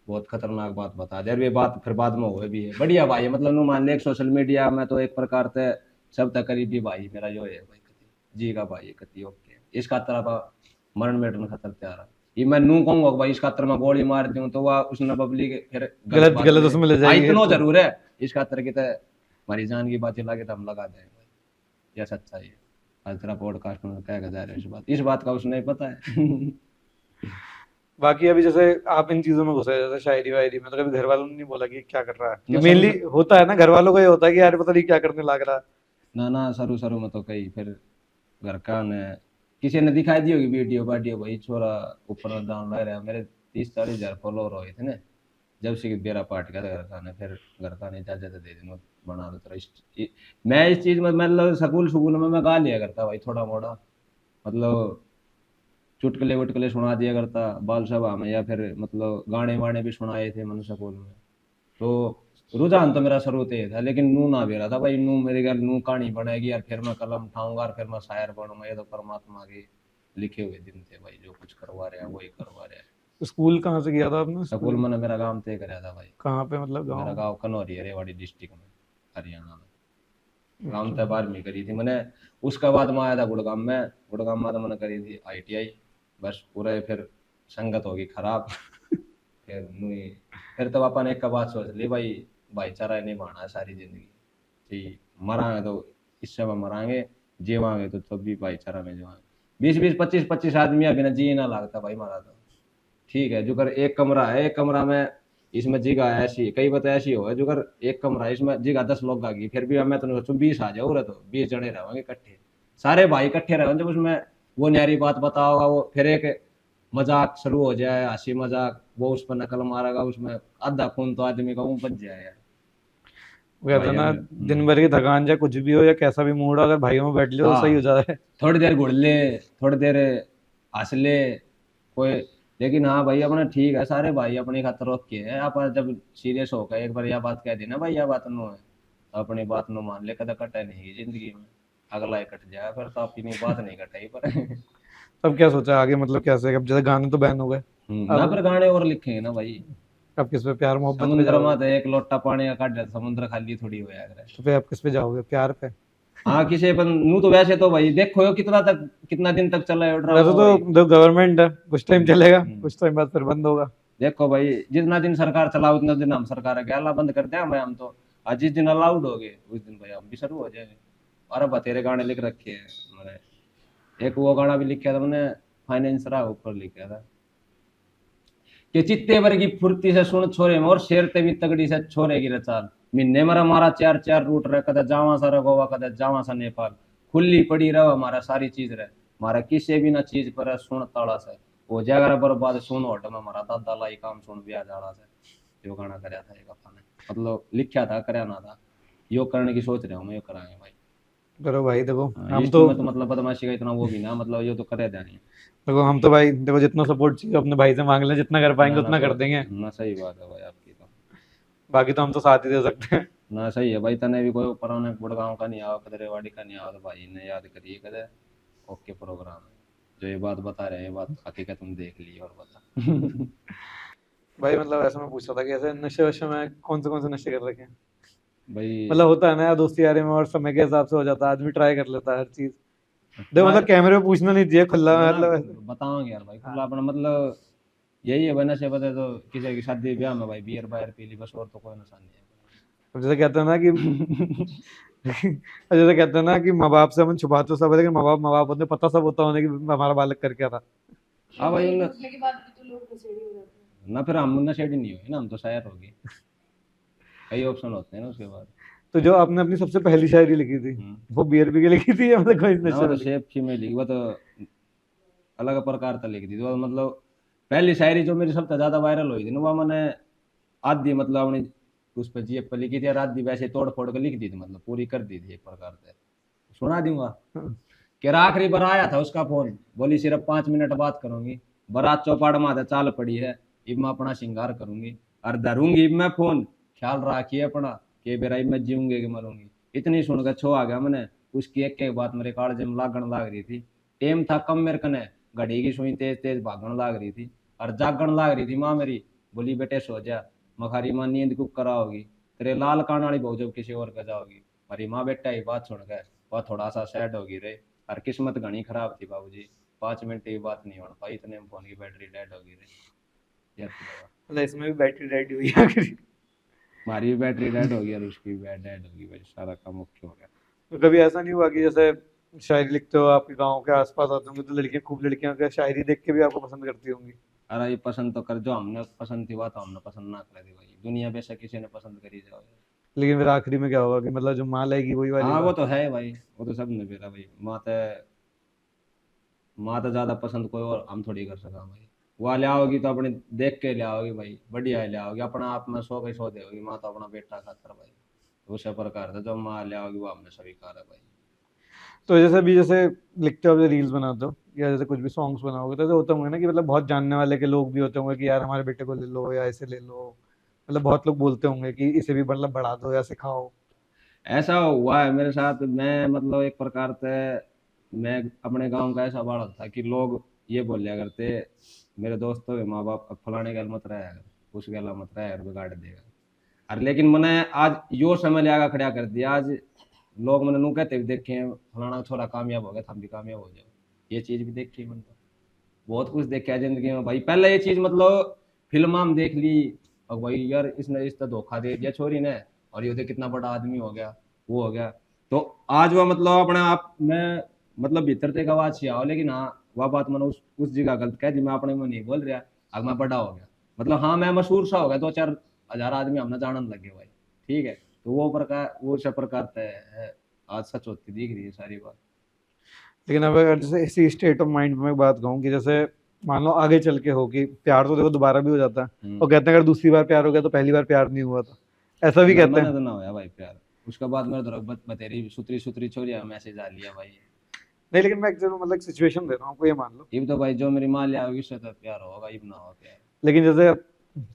बहुत खतरनाक बात बता दे यार, वे बात फिर बाद में हुए भी है बढ़िया भाई है। मतलब नु मान ले सोशल मीडिया में तो एक प्रकार से सब तक करीबी भाई मेरा जो है भाई कति जी का भाई है कति ओके। इसका तरह मरण मेटन खतर तैयार है। ये मैं नू कहूंगा कि भाई इस खातर मैं गोली मार दूं तो वह उसने पब्लिक फिर गलत गलत बात गलत ले। उसमें ले हाँ जाएगी इतना तो। जरूर है, इस खातर की तो हमारी जान की बात लगे तो हम लगा देंगे भाई, यह सच्चाई है। आज तेरा पॉडकास्ट में क्या जा रहा है, इस बात का उसने पता है। बाकी अभी जैसे आप इन चीजों में घुसे हैं, जैसे शायरी वायरी में, तो कभी घर वालों ने नहीं बोला कि क्या कर रहा है? कि ना मेनली सर, होता है ना, घर वालों का ये होता है कि यार पता नहीं क्या करने लग रहा है। ना ना शुरू शुरू में तो कही, फिर घर का ने किसी ने दिखाई दी होगी वीडियो वाडियो, भाई छोरा ऊपर डाउन लग रहा है। मेरे 30-40 हजार फॉलोअर हुए थे ना जब से कि बेरा पार्ट का घर का ने, फिर घर का ने इजाजत दे दी बना दो तेरा मैं इस चीज में मतलब स्कूल स्कूल में मैं गा लिया करता भाई थोड़ा मोड़ा, मतलब चुटकुले वुटकुले सुना दिया करता बाल सभा में, या फिर मतलब गाने वाने भी सुनाए थे मैंने स्कूल में। तो रुझान तो मेरा शुरू से ही था, लेकिन नू ना भी रहा था भाई, नू मेरे घर नू कहानी बनाएगी यार, फिर मैं कलम उठाऊंगा और फिर मैं शायर बनूंगा। ये तो परमात्मा के लिखे हुए दिन थे भाई, जो कुछ करवा रहे हैं वही करवा रहे हैं। तो स्कूल कहाँ से किया था आपने? स्कूल स्कूल मैंने मेरा गांव तय कराया था भाई। कहाँ पे, मतलब मेरा गाँव? गांव कनौरी है, रेवाड़ी डिस्ट्रिक्ट में, हरियाणा में। गांव अच्छा। तय 12वीं करी थी मैंने। उसके बाद मैं आया था गुड़गांव में, गुड़गांव में तो मैंने करी थी ITI। बस पूरे फिर संगत होगी खराब। फिर नहीं, फिर तो पापा ने एक का बात सोच ली भाई, भाईचारा नहीं बढ़ना है सारी जिंदगी, कि मरांगे तो इससे में मरांगे, जीवांगे तो भी भाईचारा में जीवांगे। 20-20 25-25 आदमी अभी ना जी ना लगता भाई मारा तो ठीक है। जो कर एक कमरा है, एक कमरा में इसमें जगह ऐसी कई बात ऐसी हो है, जो कर एक कमरा है इसमें जगह 10 लोग का की, फिर भी मैं तो सोचूं 20 आ जाओ तो 20 जने रहेंगे इकट्ठे, सारे भाई इकट्ठे रहेंगे। जब उसमें वो न्यारी बात बताओगा, वो फिर एक मजाक शुरू हो जाए, हंसी मजाक, वो उस पर नकल मारेगा, उसमें आधा खून तो आदमी का वो बच जाए यार। वो कहते हैं भाइयों ना, में दिन भर की थकान चाहे कुछ भी हो या कैसा भी मूड हो, अगर भाइयों में बैठ लियो तो सही हो हाँ जाता है। थोड़ी देर घुड़ ले, थोड़ी देर हंस ले कोई, लेकिन हाँ भाई अपना ठीक है, सारे भाई अपनी खातर रोक के है। आप जब सीरियस होकर एक बार यह बात कह दी ना भाई, यह बात नो है तो अपनी बात नो मान ले, कदा कटा नहीं जिंदगी में, अगला ही कट जाए फिर तो अपनी बात नहीं कटाई पर। अब क्या सोचा है आगे, मतलब कैसे? अब जैसे गाने तो बैन हो गए, ना अब फिर गाने और लिखेंगे ना भाई। अब किस पे, प्यार मोहब्बत पे समुद्र में जाओगे? तो एक लोटा पानी का काट दिया, समुद्र खाली थोड़ी हो यार। तो फिर आप किस पे जाओगे, प्यार पे? हाँ किसी पर नू तो वैसे तो भाई देखो कितना तक कितना दिन तक चला है वैसे ड्रामा तो भाई। जो गवर्नमेंट है कुछ टाइम चलेगा, हम्म। कुछ टाइम बाद फिर बंद होगा। देखो भाई जितना दिन सरकार चलाओ उतना दिन हम सरकार के अल्लाह बंद करते हैं भाई हम तो। आज जिस दिन अलाउड हो गए उस दिन भाई हम भी शुरू हो जाएंगे। अरे बतेरे गाने लिख रखे हैं मैंने, एक वो गाना भी लिखा था मैंने, फाइनेंस रहा ऊपर लिखा था कि चित्ते वर्गी फुर्ती से सुन छोरे मोर, शेर ते भी तगड़ी से छोरे की रचाल, महीने मरा मारा चार चार रूट रहे, कदा जावा सा गोवा कदा जावा सा नेपाल, खुली पड़ी रहो हमारा सारी चीज रहे, मारा किसी भी ना चीज पर सुन ताड़ा से, वो जगह बर्बाद सुन होट में हमारा दादा लाई काम सुन ब्याह जाला से। जो गाना कराया था एक अपने, मतलब लिखा था कराया ना था, यो करने की सोच रहे हूँ मैं, यो कराएंगे भाई। करो भाई, देखो हम इश्क तो, में तो मतलब बदमाशी का इतना वो भी ना, मतलब ये तो करे देनी। देखो हम तो भाई, देखो जितना सपोर्ट चाहिए अपने भाई से मांग लें, जितना कर पाएंगे ना ना उतना तो कर देंगे। ना सही बात है भाई आपकी तो। बाकी तो हम तो साथ ही दे सकते हैं। ना सही है भाई, तने भी कोई पुराने गुड़गांव का नहीं आओ कदे रेवाड़ी का नहीं आओ तो भाई ने याद करिए कदे, ओके प्रोग्राम है। जो ये बात बता रहे हैं ये बात हकीकत तुम देख ली और बता। भाई मतलब ऐसा मैं पूछ रहा था कि ऐसे नशे वशे में कौन से नशे कर रखे हैं? भाई मतलब होता है ना यार, दोस्ती यारी में और समय के हिसाब से हो जाता है, आदमी ट्राई कर लेता है हर चीज। देखो ट्राई मतलब कैमरे में पूछना नहीं चाहिए, खुला ना ना मतलब ऐसे। बताओगे यार भाई हाँ। खुला अपना मतलब, यही है भाई, नशे पता तो किसी की शादी ब्याह में भाई बियर बायर पी ली बस, और तो कोई नशा नहीं अब जैसे कहते हैं ना कि है। जैसे कहते हैं ना कि माँ बाप से हम छुपाते तो सब है, लेकिन माँ बाप होते पता सब होता होने कि हमारा बालक कर क्या रहा। हाँ वही भाई, टूटने के बाद भी तो लोग नशेड़ी हो जाते हैं। ना फिर हम नशेड़ी नहीं हुए ना, हम तो शायर हो गए। कई ऑप्शन होते हैं ना उसके बाद। तो जो आपने अपनी सबसे पहली शायरी लिखी थी, हम्म। वो बीयर पी के लिखी थी या मतलब कोई ना नशे वो में तो लिखी? शेप फीमेल लिखी, वो तो अलग प्रकार का लिखी थी, तो मतलब पहली शायरी जो मेरी सबसे ज्यादा वायरल हुई थी ना, वो मैंने आधी मतलब अपनी उस पर जेब पर लिखी थी, और आधी वैसे तोड़ फोड़ के लिख दी थी, मतलब पूरी कर दी थी एक प्रकार से। सुना दूंगा। कि आखिरी बार आया था उसका फोन, बोली सिर्फ 5 मिनट बात करूंगी, बारात चौपाड़ में आधा चाल पड़ी है, इब मैं अपना श्रृंगार करूंगी, और धरूंगी इब मैं फोन, ख्याल रखिए अपना, कि बेरा इब मैं जीऊंगी कि मरूंगी। इतनी सुनकर छो आ गया मैंने। उसकी एक एक बात मेरे कालजे में लागण लाग रही थी। टेम था कम मेरे कने, घड़ी की सुई तेज तेज भागण लाग रही थी, और जागण लाग रही थी माँ मेरी। बोली बेटे सो जा, मखारी माँ नींद कुक कराओगी, तेरे लाल कान वाली बहू जब किसी और का जाओगी। हमारी माँ बेटा ये बात सुन गए, वह थोड़ा सा सैड होगी रे, और किस्मत घनी खराब थी बाबूजी, 5 मिनट की बात नहीं हो पाई, इतने में फोन की बैटरी डेड होगी रे। ये थी बाबा। मतलब इसमें भी बैटरी रेडी हुई आखिरी। हमारी भी बैटरी डेड होगी और उसकी भी डेड होगी भाई, सारा काम मुख्य हो गया। तो कभी ऐसा नहीं हुआ कि जैसे शायरी लिखते हो, आपके गांव के आसपास आते होंगे तो लड़कियां, खूब लड़कियां का शायरी देख के भी आपको पसंद करती होंगी? अरे ये पसंद तो कर, जो हमने पसंद थी बात हमने पसंद ना करे थी भाई, दुनिया बेशक किसी ने पसंद करी जाओ। लेकिन फिर आखिरी में क्या होगा कि मतलब जो माँ लाएगी वही वाली हाँ वो बात? तो है भाई, वो तो सब ने मेरा भाई, माँ तो ज्यादा पसंद कोई और हम थोड़ी कर सका भाई। वो ले आओगी तो अपने देख के ले आओगी भाई, बढ़िया ले आओगी, अपना आप में सौ के सौ देगी माँ तो अपना बेटा खातर भाई। उस प्रकार से जो माँ ले आओगी वो हमने स्वीकार है भाई। तो जैसे अभी जैसे लिखते हो, रील्स बनाते हो या जैसे कुछ भी सॉन्ग्स बनाओगे, तो ऐसे होता होंगे ना कि मतलब बहुत जानने वाले के लोग भी होते होंगे कि यार हमारे बेटे को ले लो या ऐसे ले लो, मतलब बहुत लोग बोलते होंगे कि इसे भी मतलब बढ़ा दो या सिखाओ। ऐसा हुआ है मेरे साथ, मैं मतलब एक प्रकार से मैं अपने गांव का ऐसा बड़ा था कि लोग ये बोलिया करते, मेरे दोस्तों के माँ बाप, फलाने गल मत रहा है, उस गल मत रहा है, बिगाड़ देगा। अरे लेकिन मैंने आज यो समय ले आगा खड़ा कर दिया, आज लोग मैंने नू कहते भी देखे हैं, फलाना छोरा कामयाब हो गया, हम भी कामयाब हो जाओ। ये चीज भी देखी है मैंने तो। बहुत कुछ देखा है जिंदगी में भाई, पहले ये चीज मतलब फिल्म में देख ली, और भाई यार इसने इस तरह धोखा दे दिया छोरी ने, और ये देख कितना बड़ा आदमी हो गया, वो हो गया। तो आज वो मतलब अपने आप में मतलब भीतर तक आवाज से आओ, लेकिन हाँ वह बात मैंने उस जगह गलत कह दी, मैं अपने में नहीं बोल रहा। अब मैं बड़ा हो गया, मतलब हाँ मैं मशहूर सा हो गया, 2-4 हजार आदमी हमने जानने लगे भाई। ठीक है, तो वो प्रकार वो सब प्रकार है, आज सच होती दिख रही है सारी बात। लेकिन अब अगर जैसे इसी स्टेट ऑफ माइंड में मैं बात कहूँ कि जैसे मान लो आगे चल के हो कि प्यार तो देखो दोबारा भी हो जाता है, और कहते हैं अगर दूसरी बार प्यार हो गया तो पहली बार प्यार नहीं हुआ था, ऐसा भी ना कहते मैंने हैं। तो ना होया भाई प्यार, उसके बाद मेरे तो बतेरी सुतरी सुतरी छोरिया मैसेज आ लिया भाई। नहीं, लेकिन मैं चलो मतलब सिचुएशन दे रहा हूँ आपको, ये मान लो। इब तो भाई जो मेरी माँ ले आओगी उससे तो प्यार होगा, इब ना हो प्यार। लेकिन जैसे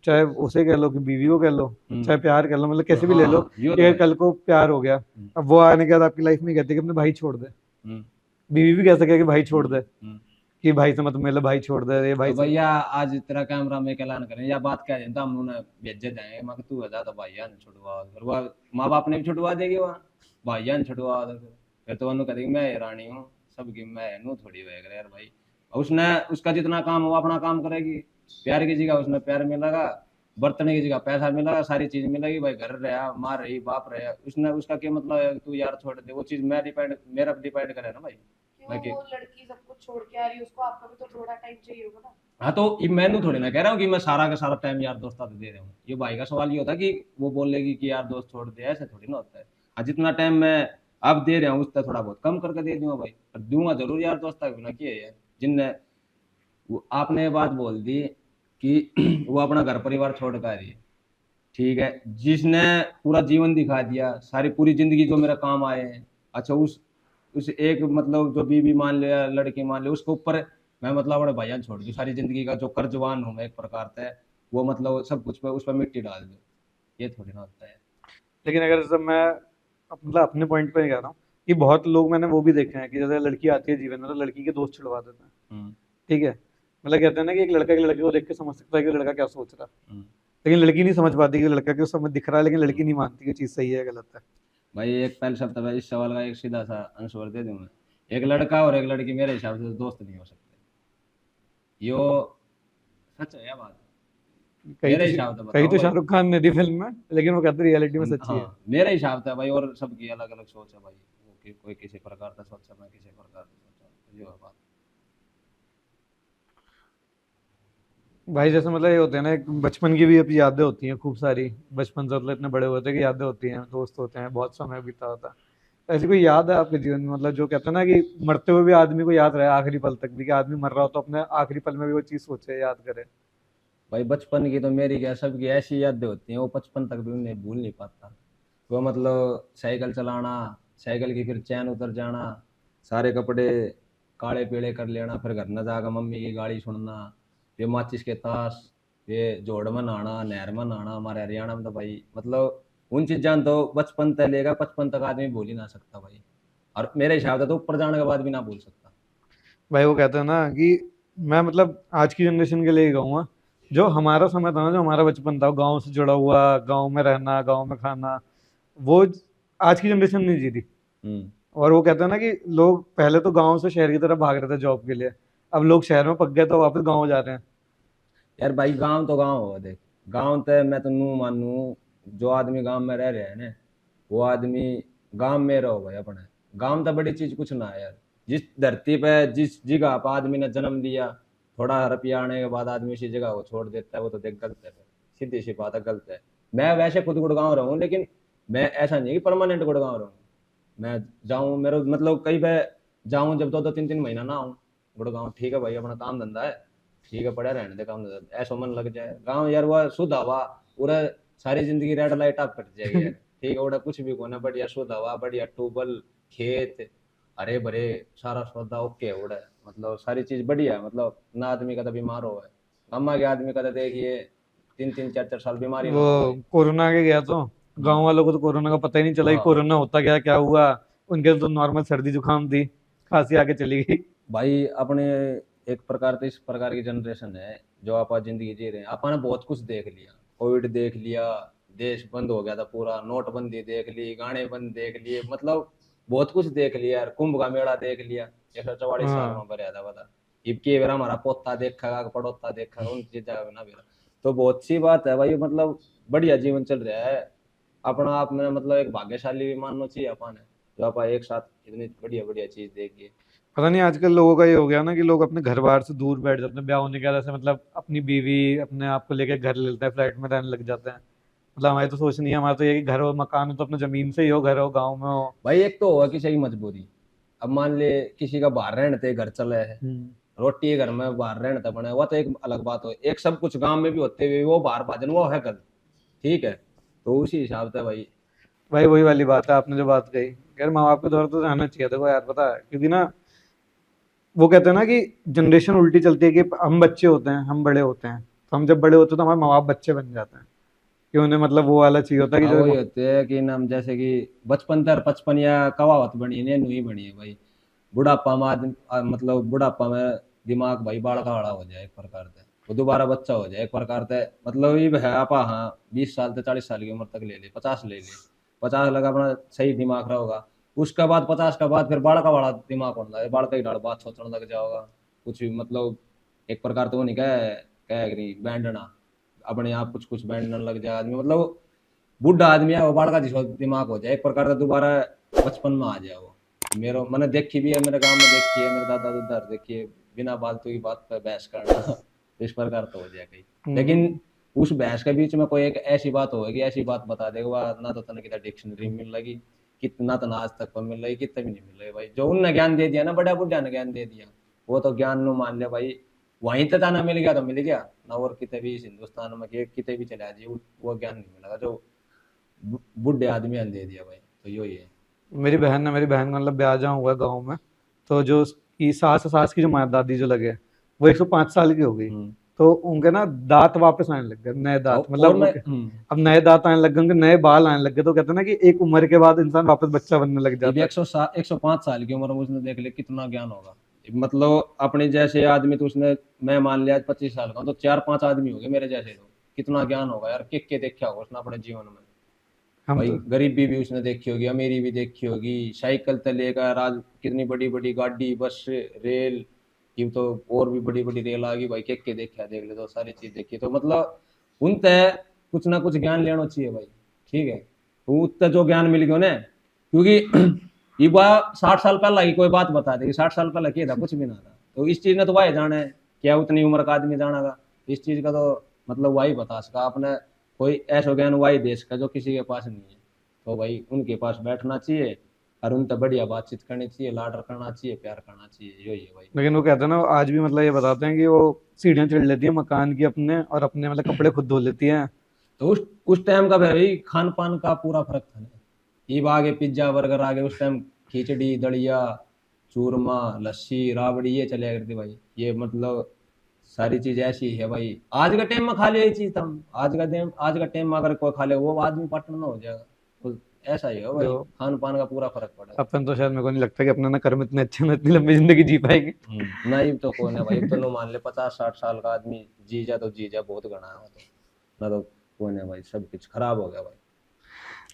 चाहे उसे कह लो कि बीवी को कह लो, चाहे प्यार कर लो, मतलब कैसे भी ले लो, हाँ यो कि तो अगर है। कल को प्यार हो गया, अब वो आने के बाद आपकी लाइफ में कहती है कि अपने भाई छोड़ दे, हम्म, बीवी भी कह सके कि भाई छोड़ दे, हम्म। कि भाई से मत मिले, भाई छोड़ दे, ये तो भाई से। भैया आज तेरा कैमरा में ऐलान करें या बात क्या है, तो हम उन्हें भेजे जाएंगे, मैं तू बता तो भाईया ने छुड़वा, और वह माँ बाप ने भी छुड़वा देगी, वहाँ भाईया ने छुड़वा दे, फिर तो उन्होंने कहेगी मैं रानी हूँ सबकी, मैं नू थोड़ी वह यार भाई। और उसने उसका जितना काम हो अपना काम करेगी, प्यार की जगह उसने प्यार मिलेगा, बर्तने की जगह पैसा मिलेगा, सारी चीज मिलेगी भाई, घर रहा माँ रही बाप रहे, उसने उसका क्या मतलब है तू यार छोड़ दे, वो चीज मैं डिपेंड मेरा डिपेंड करे ना भाई। क्यों मैं वो लड़की सब कुछ छोड़ के आ रही है, उसको आपका भी तो थोड़ा टाइम चाहिए होगा ना। हाँ तो ये मैं थोड़ी ना कह रहा हूँ कि मैं सारा का सारा टाइम यार दोस्तों को दे रहा हूँ, ये भाई का सवाल ये होता है कि वो बोलेगी कि यार दोस्त छोड़ दे, ऐसे थोड़ी ना होता है। हाँ जितना टाइम मैं अब दे रहा हूँ उससे थोड़ा बहुत कम करके दे दूंगा भाई, पर दूंगा जरूर यार दोस्त तक बिना किए है। जिनने आपने ये बात बोल दी कि वो अपना घर परिवार छोड़ कर आ रही है, ठीक है, जिसने पूरा जीवन दिखा दिया, सारी पूरी जिंदगी जो मेरा काम आए हैं, अच्छा उस एक मतलब जो बीवी मान लिया लड़की मान लिया उसके ऊपर मैं मतलब अपने भाईजान छोड़ दूं, सारी जिंदगी का जो कर्जवान हूँ मैं एक प्रकार से, वो मतलब सब कुछ पे उस पर मिट्टी डाल दूं, ये थोड़ी ना होता है। लेकिन अगर जैसे मैं मतलब अपने पॉइंट पे कह रहा हूँ कि बहुत लोग मैंने वो भी देखे हैं कि जैसे लड़की आती है जीवन में तो लड़की के दोस्त छुड़वा देते हैं। हम्म, ठीक है, मतलब कहते हैं ना कि एक लड़का एक लड़के को देख के समझ सकता है कि लड़का क्या सोच रहा है, हम्म। लेकिन लड़की नहीं समझ पाती कि लड़का क्यों समझ दिख रहा है, लेकिन लड़की नहीं मानती कि चीज सही है गलत है। भाई एक पहले शब्द है इस सवाल का एक सीधा सा आंसर दे दूं मैं, एक लड़का और एक लड़की मेरे हिसाब से दोस्त नहीं हो सकते, यो सच है यह बात। कही मेरा तो हिसाब से कही बताओ तो भाई। शाहरुख खान ने थी फिल्म में, लेकिन वो कहते रियलिटी में सच्ची है। हाँ मेरा हिसाब था भाई, और सबकी अलग अलग सोच है भाई, वो कोई किसी प्रकार का सोचा, मैं किसी प्रकार का सोचा, ये है बात। भाई जैसे मतलब ये होते हैं ना, एक बचपन की भी अपनी यादें होती हैं खूब सारी। बचपन से मतलब इतने बड़े होते हैं कि यादें होती हैं, दोस्त होते हैं, बहुत समय बीता होता है। ऐसी कोई याद है आपके जीवन में, मतलब जो कहते हैं ना कि मरते हुए भी आदमी को याद रहे आखिरी पल तक भी, कि आदमी मर रहा हो तो अपने आखिरी पल में भी वो चीज सोचे, याद करे। भाई बचपन की तो मेरी क्या, सबकी ऐसी यादें होती हैं, वो बचपन तक भी उन्हें भूल नहीं पाता। वो मतलब साइकिल चलाना, साइकिल की फिर चैन उतर जाना, सारे कपड़े काले पीले कर लेना, फिर घर न जाकर मम्मी की गाली सुनना, ये माचिस के ताश, ये जोड़ में नहाना, नहर में नहाना, हमारे हरियाणा में तो भाई मतलब उन चीज़ां तो बचपन तक लेगा, बचपन तक आदमी भूल ही ना सकता भाई। और मेरे हिसाब से तो ऊपर जाने के बाद भी ना भूल सकता। भाई वो कहते हैं ना कि मैं मतलब आज की जनरेशन के लिए ही कहूँगा, जो हमारा समय था ना, जो हमारा बचपन था, गांव से जुड़ा हुआ, गांव में रहना, गांव में खाना, वो आज की जनरेशन नहीं जी थी। हम्म। और वो कहते हैं ना कि लोग पहले तो गांव से शहर की तरफ भाग रहे थे जॉब के लिए, अब लोग शहर में पक गए तो वापस गांव जा रहे हैं। यार भाई गांव तो गांव हो देख, गांव तो मैं तो नू मानू, जो आदमी गांव में रह रहे हैं ना, वो आदमी गांव में रहो भाई अपने। गांव तो बड़ी चीज कुछ ना है यार। जिस धरती पे, जिस जगह पे आदमी ने जन्म लिया, थोड़ा रुपया आने के बाद आदमी उसी जगह को छोड़ देता है, वो तो देख गलत है फिर। सीधी सी बात है, गलत है। मैं वैसे खुद गुड़गांव रहूं, लेकिन मैं ऐसा नहीं है कि परमानेंट गुड़गांव रहूं। मैं जाऊं, मेरे मतलब कहीं पे जाऊं, जब दो दो तीन तीन महीना ना आऊं गुड़गांव, ठीक है भाई अपना काम धंधा है, ठीक है पड़ा रहने दे काम धंधा, ऐसा मन लग जाए गाँव यार, वो शुद्ध हवा, पूरा सारी जिंदगी रेड लाइट आप कट जाएगी यार। ठीक है उड़ा कुछ भी कोना, बढ़िया शुद्ध हवा, बढ़िया ट्यूबल, खेत, हरे भरे, सारा सौदा ओके है उड़ा, मतलब सारी चीज बढ़िया है, मतलब ना आदमी का तो बीमार हो है। अम्मा के आदमी का तो देखिए 3 3 4 4 साल बीमारी में वो हो भाई। कोरोना के गया तो गांव हम्म। वालों को तो कोरोना का पता ही नहीं चला कि हाँ कोरोना होता क्या, क्या हुआ। उनके तो नॉर्मल सर्दी जुकाम थी, खांसी आके चली गई। भाई अपने एक प्रकार से इस प्रकार की जनरेशन है, जो आप आज जिंदगी जी रहे हैं, आपने बहुत कुछ देख लिया। कोविड देख लिया, देश बंद हो गया था पूरा, नोटबंदी देख ली, गाने बंद देख लिए, मतलब बहुत कुछ देख लिया यार, कुंभ का मेला देख लिया, 144 साल हाँ में भरया था बता। इबकी बार हमारा पोता देखा, पड़ोता देखा, उन चीजा ना मेरा, तो बहुत सी बात है भाई, मतलब बढ़िया जीवन चल रहा है अपना। आप में मतलब एक भाग्यशाली भी मानना चाहिए अपन है, जो आप एक साथ इतनी बढ़िया बढ़िया चीज देखिए। पता नहीं आजकल लोगों का ये हो गया ना कि लोग अपने घर बार से दूर बैठ जाते हैं ब्याह होने के बाद, ऐसे मतलब अपनी बीवी अपने आप को लेके घर ले लेते हैं, फ्लैट में रहने लग जाते हैं। मतलब हमारी तो सोच नहीं है, हमारा तो ये है कि घर हो मकान हो तो अपने जमीन से ही हो, घर हो गाँव में हो। भाई एक तो होगा किसी की मजबूरी, अब मान ले किसी का बाहर रहने थे घर चले है, हम्म। रोटी है घर में, बाहर रहने थे बने, वो तो एक अलग बात हो, एक सब कुछ गांव में भी होते हुए वो बाहर भाजन, वो है गलत। ठीक है, तो उसी हिसाब से भाई। भाई वही वाली बात है आपने जो बात कही, यार माँ बाप के द्वारा तो रहना चाहिए, देखो यार पता है क्योंकि ना वो कहते हैं ना कि जनरेशन उल्टी चलती है, कि हम बच्चे होते हैं, हम बड़े होते हैं, तो हम जब बड़े होते हैं तो हमारे माँ बाप बच्चे बन जाते हैं, कि उन्हें मतलब वो वाला चाहिए होता है कि हाँ जो वही होते हैं कि नाम, जैसे कि बचपन तर बचपन या कवावत बनी है, नहीं बनी है भाई। बुढ़ापा में आदमी मतलब बुढ़ापा में दिमाग भाई बाल का हड़ा हो जाए एक प्रकार से, वो दोबारा बच्चा हो जाए एक प्रकार से, मतलब ये है आप, हाँ 20 साल से 40 साल की उम्र तक ले ले, 50 ले ले, 50 लगा अपना सही दिमाग रहा होगा, उसके बाद 50 का बाद फिर बाल का बड़ा दिमाग होने लगे, बाल का ही डाल बात सोचने लग जाओगा कुछ भी, मतलब एक प्रकार तो वो नहीं कह कह रही बैंडना, अपने आप कुछ कुछ बैंडने लग जाए आदमी, मतलब बूढ़ा आदमी है वो बाल का जिसको दिमाग हो जाए एक प्रकार का, दोबारा बचपन में आ जाए वो। मेरे मैंने देखी भी है, मेरे गांव में देखी है, मेरे दादा दादा देखी है, बिना फालतू की बात पर बहस करना तो इस प्रकार तो हो जाए कहीं। लेकिन उस बहस के बीच में कोई एक ऐसी बात होगी, ऐसी बात बता देगा वह, ना तो तना कितना डिक्शनरी में मिल लगी, कितना तो ना आज तक पर मिल रही, कितना भी नहीं मिल रही भाई, जो उनने ज्ञान दे दिया ना, बड़ा बुढ़ा ने ज्ञान दे दिया, वो तो ज्ञान नु मान लिया भाई। वहीं तक ना मिल गया तो मिल गया ना, और कितने भी इस हिंदुस्तान में कितने भी चला जाए वो ज्ञान नहीं मिलेगा जो बुढ़े आदमी ने दे दिया भाई, तो यही है। मेरी बहन का मतलब ब्याह जहाँ हुआ गाँव में, तो जो उसकी सास की जो माँ दादी जो लगे, वो 105 साल की हो गई। हम्म। तो उनके ना दांत वापस आने लग गए, नए दांत, और मतलब मैं अब नए दांत आने लग गए, उनके नए बाल आने लग गए। तो कहते हैं ना कि एक उम्र के बाद इंसान वापस बच्चा बनने लग ये भी जाता है। 105 साल की उम्र में उसने देख लिया कितना ज्ञान होगा, मतलब अपने जैसे आदमी तो उसने, मैं मान लिया 25 साल का, तो 4 5 आदमी हो गए मेरे जैसे, तो कितना ज्ञान होगा यार, के देखा होगा उसने अपने जीवन में। हम भाई तो गरीबी भी उसने देखी होगी, अमीरी भी देखी होगी, साइकिल से लेकर आज कितनी बड़ी बड़ी गाड़ी, बस, रेल, कि तो और भी बड़ी बड़ी रेल आ गई भाई, के देखा देख ले तो सारी चीज देखी, तो मतलब उन तय कुछ ना कुछ ज्ञान लेना चाहिए भाई, ठीक है। तो उत्ते जो ज्ञान मिल गयो ना, क्योंकि ये बा 60 साल पहला की कोई बात बता दे, 60 साल पहला किया था कुछ भी ना था, तो इस चीज ने तो भाई जाना है, क्या उतनी उम्र का आदमी जानागा इस चीज का, तो मतलब वही बता सका आपने, कोई ऐसा ज्ञान वही देश का जो किसी के पास नहीं है, तो भाई उनके पास बैठना चाहिए और उनसे बढ़िया बातचीत करनी चाहिए, लाड करना चाहिए, प्यार करना चाहिए, यही है भाई। लेकिन वो कहते हैं ना, वो आज भी मतलब ये बताते हैं कि वो सीढ़ियाँ चढ़ लेती है मकान की अपने, और अपने मतलब कपड़े खुद धो लेती हैं। तो उस टाइम का भाई खान पान का पूरा फर्क था ना, ये आगे पिज्जा बर्गर आगे, उस टाइम खिचड़ी दलिया चूरमा लस्सी राबड़ी ये चले करती भाई, ये मतलब सारी चीज ऐसी है भाई, आज के टाइम में खा ले ये चीज हम, आज का टाइम में अगर कोई खा ले वो आदमी पटना ना हो जाएगा, तो ऐसा ही है भाई, जो खान पान का पूरा फर्क पड़ेगा। अपन तो शायद, मेरे को नहीं लगता कि अपना ना कर्म इतने अच्छे ना इतनी लंबी जिंदगी जी पाएंगे। नहीं तो कौन है भाई, तो नो मान ले 50-60 साल का आदमी जी जा, तो जी जा बहुत घना है, तो ना तो कौन है भाई, सब कुछ खराब हो गया भाई।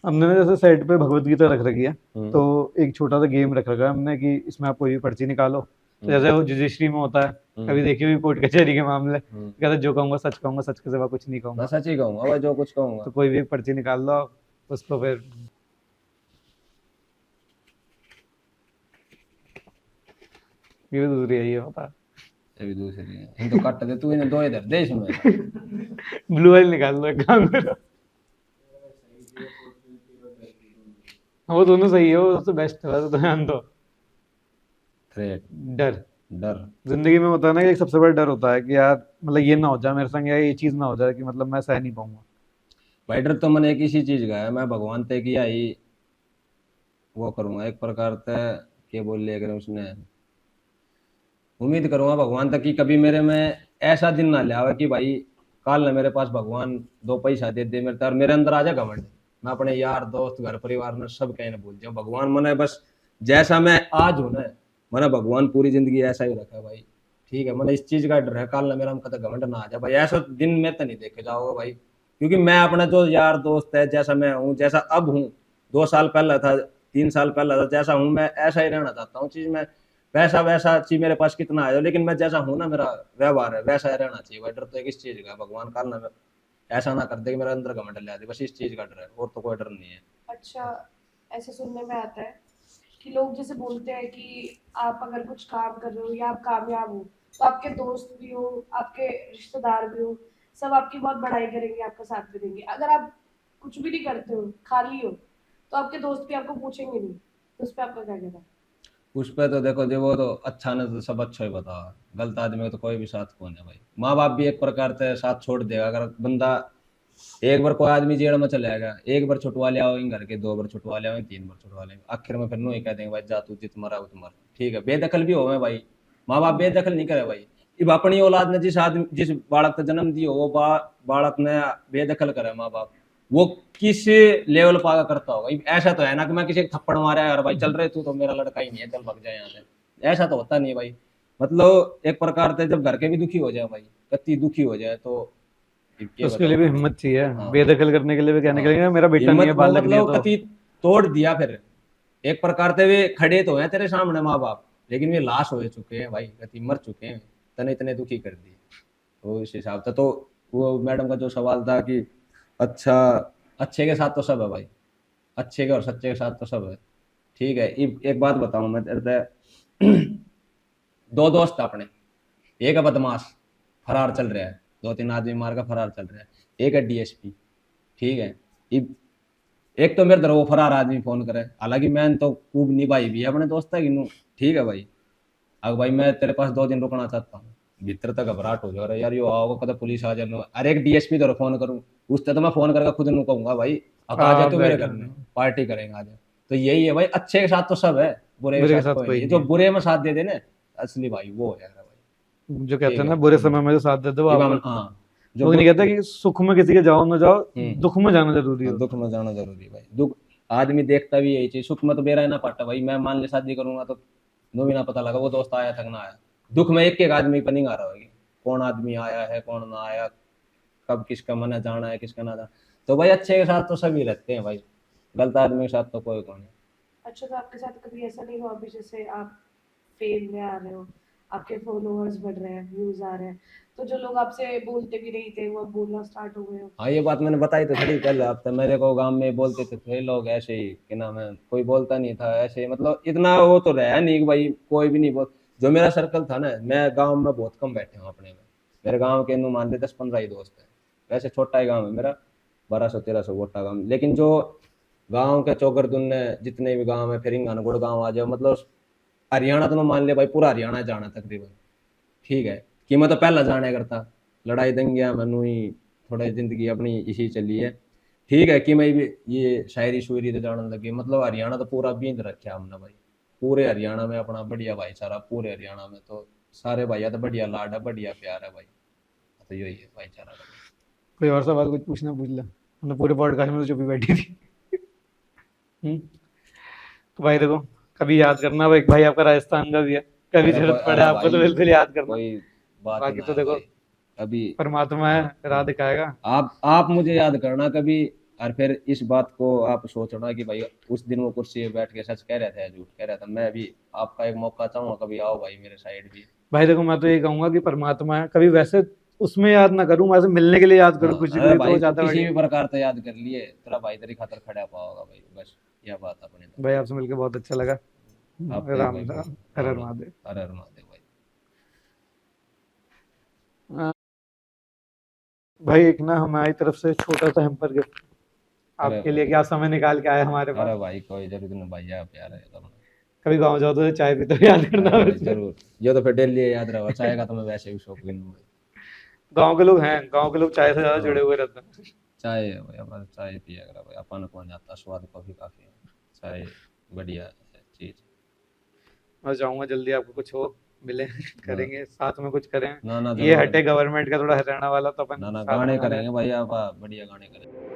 हमने ना जैसे साइड पे भगवत गीता रख रखी है, हम्म। तो एक छोटा सा गेम रख रखा है हमने कि इसमें आप कोई भी पर्ची निकालो, तो हम्म। जैसे वो जुडिशरी में होता है, हम्म। कभी देखी हुई कोर्ट कचहरी के मामले, हम्म। कहते हैं, जो कहूंगा सच के सिवा कुछ नहीं मैं कहूंगा। सच ही कहूंगा भाई, जो कुछ कहूंगा। तो कोई भी एक पर्ची निकाल लो आप, उसको फिर ये भी दूसरी है, ये होता है। ये भी दूसरी है, इन तो काट दे तू, इन्हें दो इधर देश में। ब्लू वाली निकाल लो, एक काम करो। हाँ, वो दोनों सही है, वो सबसे बेस्ट है, वैसे तो ध्यान दो। थ्रेट, डर, डर। जिंदगी में होता है ना कि एक सबसे बड़ा डर होता है कि यार मतलब ये ना हो जाए मेरे संग, या ये चीज ना हो जाए कि मतलब मैं सह नहीं पाऊंगा। भाई डर तो मैंने एक इसी चीज का है, मैं भगवान ते किया ही वो करूंगा एक प्रकार से, क्या बोल लिया अगर उसने, उम्मीद करूंगा भगवान तक कि कभी मेरे में ऐसा दिन ना ले आवे कि भाई काल ना मेरे पास भगवान 2 पैसा दे दे मेरे, और मेरे अंदर आ जाए घमंड, मैं अपने यार दोस्त घर परिवार में सब कहने भूल जाऊं, भगवान मने बस जैसा मैं आज हूं ना, मैंने भगवान पूरी जिंदगी ऐसा ही रखा है भाई, ठीक है। मैंने इस चीज का डर है काल ना मेरा हम कतई घमंड ना आ जाए भाई, ऐसा दिन में तो नहीं देखे जाओगे भाई, क्योंकि मैं अपना जो यार दोस्त है जैसा मैं हूँ, जैसा अब हूँ, 2 साल पहले था, 3 साल पहले था, जैसा हूँ मैं ऐसा ही रहना चाहता हूँ, चीज में पैसा वैसा चीज मेरे पास कितना है, लेकिन मैं जैसा हूं ना, मेरा व्यवहार है वैसा ही रहना चाहिए भाई, डर तो एक इस चीज का है, भगवान काल ना ऐसा ना कर दे कि मेरे अंदर घमंड ले आए, बस इस चीज का डर है, और तो कोई डर नहीं है। अच्छा, ऐसे सुनने में आता है कि लोग जैसे बोलते हैं कि आप अगर कुछ काम कर रहे हो या आप कामयाब हो, तो आपके दोस्त भी हो, आपके रिश्तेदार भी हो, सब आपकी बहुत बड़ाई करेंगे, आपका साथ भी देंगे। अगर आप कुछ भी नहीं करते हो, खाली हो, तो आपके दोस्त भी आपको पूछेंगे नहीं। तो उस पर आपका क्या कहना है? उस पे तो देखो, जो वो तो अच्छा ने तो सब अच्छा ही बता, गलत आदमी को तो कोई भी साथ कौन है भाई, माँ बाप भी एक प्रकार से साथ छोड़ देगा, अगर बंदा एक बार कोई आदमी जेल में चले जाएगा, एक बार छुटवा ले आओ घर के, 2 बार छुटवा ले आओ, 3 बार छुटवा ले, आखिर में फिर नो ही कह देंगे भाई जा तू जित मरा उत मर, ठीक है। बेदखल भी हो भाई, माँ बाप बेदखल नहीं करे भाई, अब अपनी औलाद ने जिस आदमी जिस बालक का जन्म दियो, वो बालक ने बेदखल करे माँ बाप, वो किस लेवल पागा करता होगा, ऐसा तो है ना कि मैं किसी को थप्पड़ मारा यार भाई चल रहे तू तो मेरा लड़का ही नहीं है चल भाग जाए यहाँ से, ऐसा तो होता नहीं भाई। मतलब एक प्रकार से जब घर के भी दुखी हो जाए भाई, कति दुखी हो जाए, तो तो ये उसके लिए भी बताओ। हिम्मत चाहिए, हाँ, बेदखल करने के लिए भी, कहने के हाँ, लिए मेरा बेटा नहीं हिम्मत है, वो बालक नहीं है, मतलब तो कति तोड़ दिया, फिर एक प्रकार से वे खड़े तो हैं तेरे सामने माँ बाप, लेकिन वे लाश हो चुके हैं भाई, कति मर चुके हैं, तने इतने दुखी कर दिए, तो इस हिसाब से तो वो मैडम का जो सवाल था कि अच्छा, अच्छे के साथ तो सब है भाई, अच्छे के और सच्चे के साथ तो सब है, ठीक है। एक बात बताऊं मैं तेरे से, 2 दोस्त अपने, एक है बदमाश फरार चल रहा है, 2-3 आदमी मार का फरार चल रहा है, एक है डीएसपी, ठीक है। एक तो मेरे तरफ वो फरार आदमी फोन करे, हालांकि मैं तो खूब निभाई भी है अपने दोस्त है कि ठीक है भाई, अब भाई मैं तेरे पास 2 दिन रुकना चाहता हूँ, भीतर तक घबराहट हो जाएगा यार, यो आओगे कदा पुलिस आ जाए, अरे एक डीएसपी तो फोन करूँ, उससे तो मैं फोन करके खुद नु कहूंगा भाई आ जा तू मेरे बैठ घर में पार्टी करेंगे आज, तो यही है भाई, अच्छे के साथ तो सब है, बुरे के मेरे के साथ साथ कोई कोई नहीं, नहीं जो है। बुरे में साथ दे देने असली भाई वो है भाई, जो कहते ठीक हैं है। ना, बुरे समय में जो साथ देते वो आपका, हाँ, जो वो नहीं कहता कि सुख में किसी के जाओ ना जाओ, दुख में जाना जरूरी हाँ, दुख होता है। में जाना जरूरी है भाई, दुख आदमी देखता भी यही चीज, सुख में तो बेरा ही ना पाटा भाई, मैं मान ले शादी करूंगा तो नो भी ना पता लगा वो दोस्त आया था ना आया, दुख में एक एक आदमी पर नहीं आ रहा होगी, कौन आदमी आया है कौन ना आया, कब किसका मन है जाना है किसका ना जाना, तो भाई अच्छे के साथ तो सभी रहते हैं भाई, गलत आदमी के साथ तो कोई कौन है। अच्छा, तो आपके साथ कभी ऐसा नहीं हुआ अभी जैसे आप फेम में आ रहे हो, आपके फॉलोअर्स बढ़ रहे हैं, व्यूज आ रहे हैं, तो जो लोग आपसे बोलते भी नहीं थे वो अब बोलना स्टार्ट हो गए हो। हाँ ये बात मैंने बताई तो थोड़ी कल हफ्ते मेरे को गांव में बोलते थे लोग ऐसे ही कि नाम है, कोई बोलता नहीं था ऐसे ही, मतलब इतना वो तो रहा नहीं कि भाई कोई भी नहीं बोल। जो मेरा सर्कल था ना, मैं गांव में बहुत कम बैठे हूँ अपने में। मेरे गांव के नु मान ले 10-15 ही दोस्त हैं। वैसे छोटा ही गांव है मेरा, 1200-1300 वोटा गांव। लेकिन जो गांव के चौगरदुन ने जितने भी गांव है, फिर इंगानगुड़ गांव आ जाओ, मतलब हरियाणा तो मैं मान लिया भाई, पूरा हरियाणा जाना तकरीबन। ठीक है कि मैं तो पहला जाने करता, लड़ाई दंगिया मैनू ही थोड़ा जिंदगी अपनी इसी चली है। ठीक है कि मैं भी ये शायरी शुयरी तो जानने लगी, मतलब हरियाणा तो पूरा बींद रखा हमने भाई। पूरे हरियाणा में अपना बढ़िया भाईचारा, पूरे हरियाणा में तो सारे भैया तो बढ़िया लाड है, बढ़िया प्यार है भाई। तो यही है भाईचारा का। कोई और सवाल कुछ पूछना पूछ ले, हमने पूरे पॉडकास्ट में तो चुप ही बैठी थी। तो भाई देखो, कभी याद करना भाई, भाई आपका राजस्थान का भी है, कभी जरूरत पड़े अरे आपको तो भाई बिल्कुल याद करना। कोई बात ही बाकी ना तो है देखो, भाई। अभी परमात्मा है, राह दिखाएगा। आप मुझे याद करना कभी। और फिर इस बात को आप सोचना कि भाई उस दिन वो कुर्सी पे बैठ के सच कह रहा था या झूठ कह रहा था। मैं भी आपका एक मौका चाहूंगा, कभी आओ भाई मेरे साइड भी। भाई देखो, मैं तो ये कहूंगा कि परमात्मा है, कभी वैसे उसमें याद ना करूं, वैसे मिलने के लिए याद हाँ करूं खुशी अरे खुशी, तो वो भाई ज्यादा किसी बढ़िया। भी प्रकार से याद कर लिए, तेरा भाई तेरी खातर खड़ा पाओगा भाई, बस यह बात अपने तो। भाई आपसे मिलकर बहुत अच्छा लगा। आपका ही राम भाई राम, हर राम हर राम। महादेव। हर हर महादेव भाई। भाई एक ना हमारी तरफ से छोटा सा हेम्पर गिफ्ट अरे आपके लिए, भाई, क्या समय निकाल के आए हमारे अरे पास। भाई कोई जरूरत नहीं भाई, आप प्यार है तो। कभी गाँव जाओ तो चाय पीते हुए याद करना अरे भाई वैसे। जरूर, ये तो फिर डेली याद रहा चाहेगा तो मैं वैसे भी शौकीन हूँ भाई। गाँव के लोग हैं, गाँव के लोग चाय से ज्यादा जुड़े हाँ हुए रहते हैं। चाय है भाई, हमारा चाय पिया करा भाई, अपन कौन जाता, स्वाद कॉफी काफी है। चाय बढ़िया है चीज। मैं चाहूंगा जल्दी आपको कुछ हो, मिले, हाँ, करेंगे साथ में कुछ करें। ना ना ये जरूर। हटे गवर्नमेंट का थोड़ा हरियाणा वाला, तो अपन ना ना साथ में गाने गाने। करेंगे भाई, आप बढ़िया गाने करेंगे।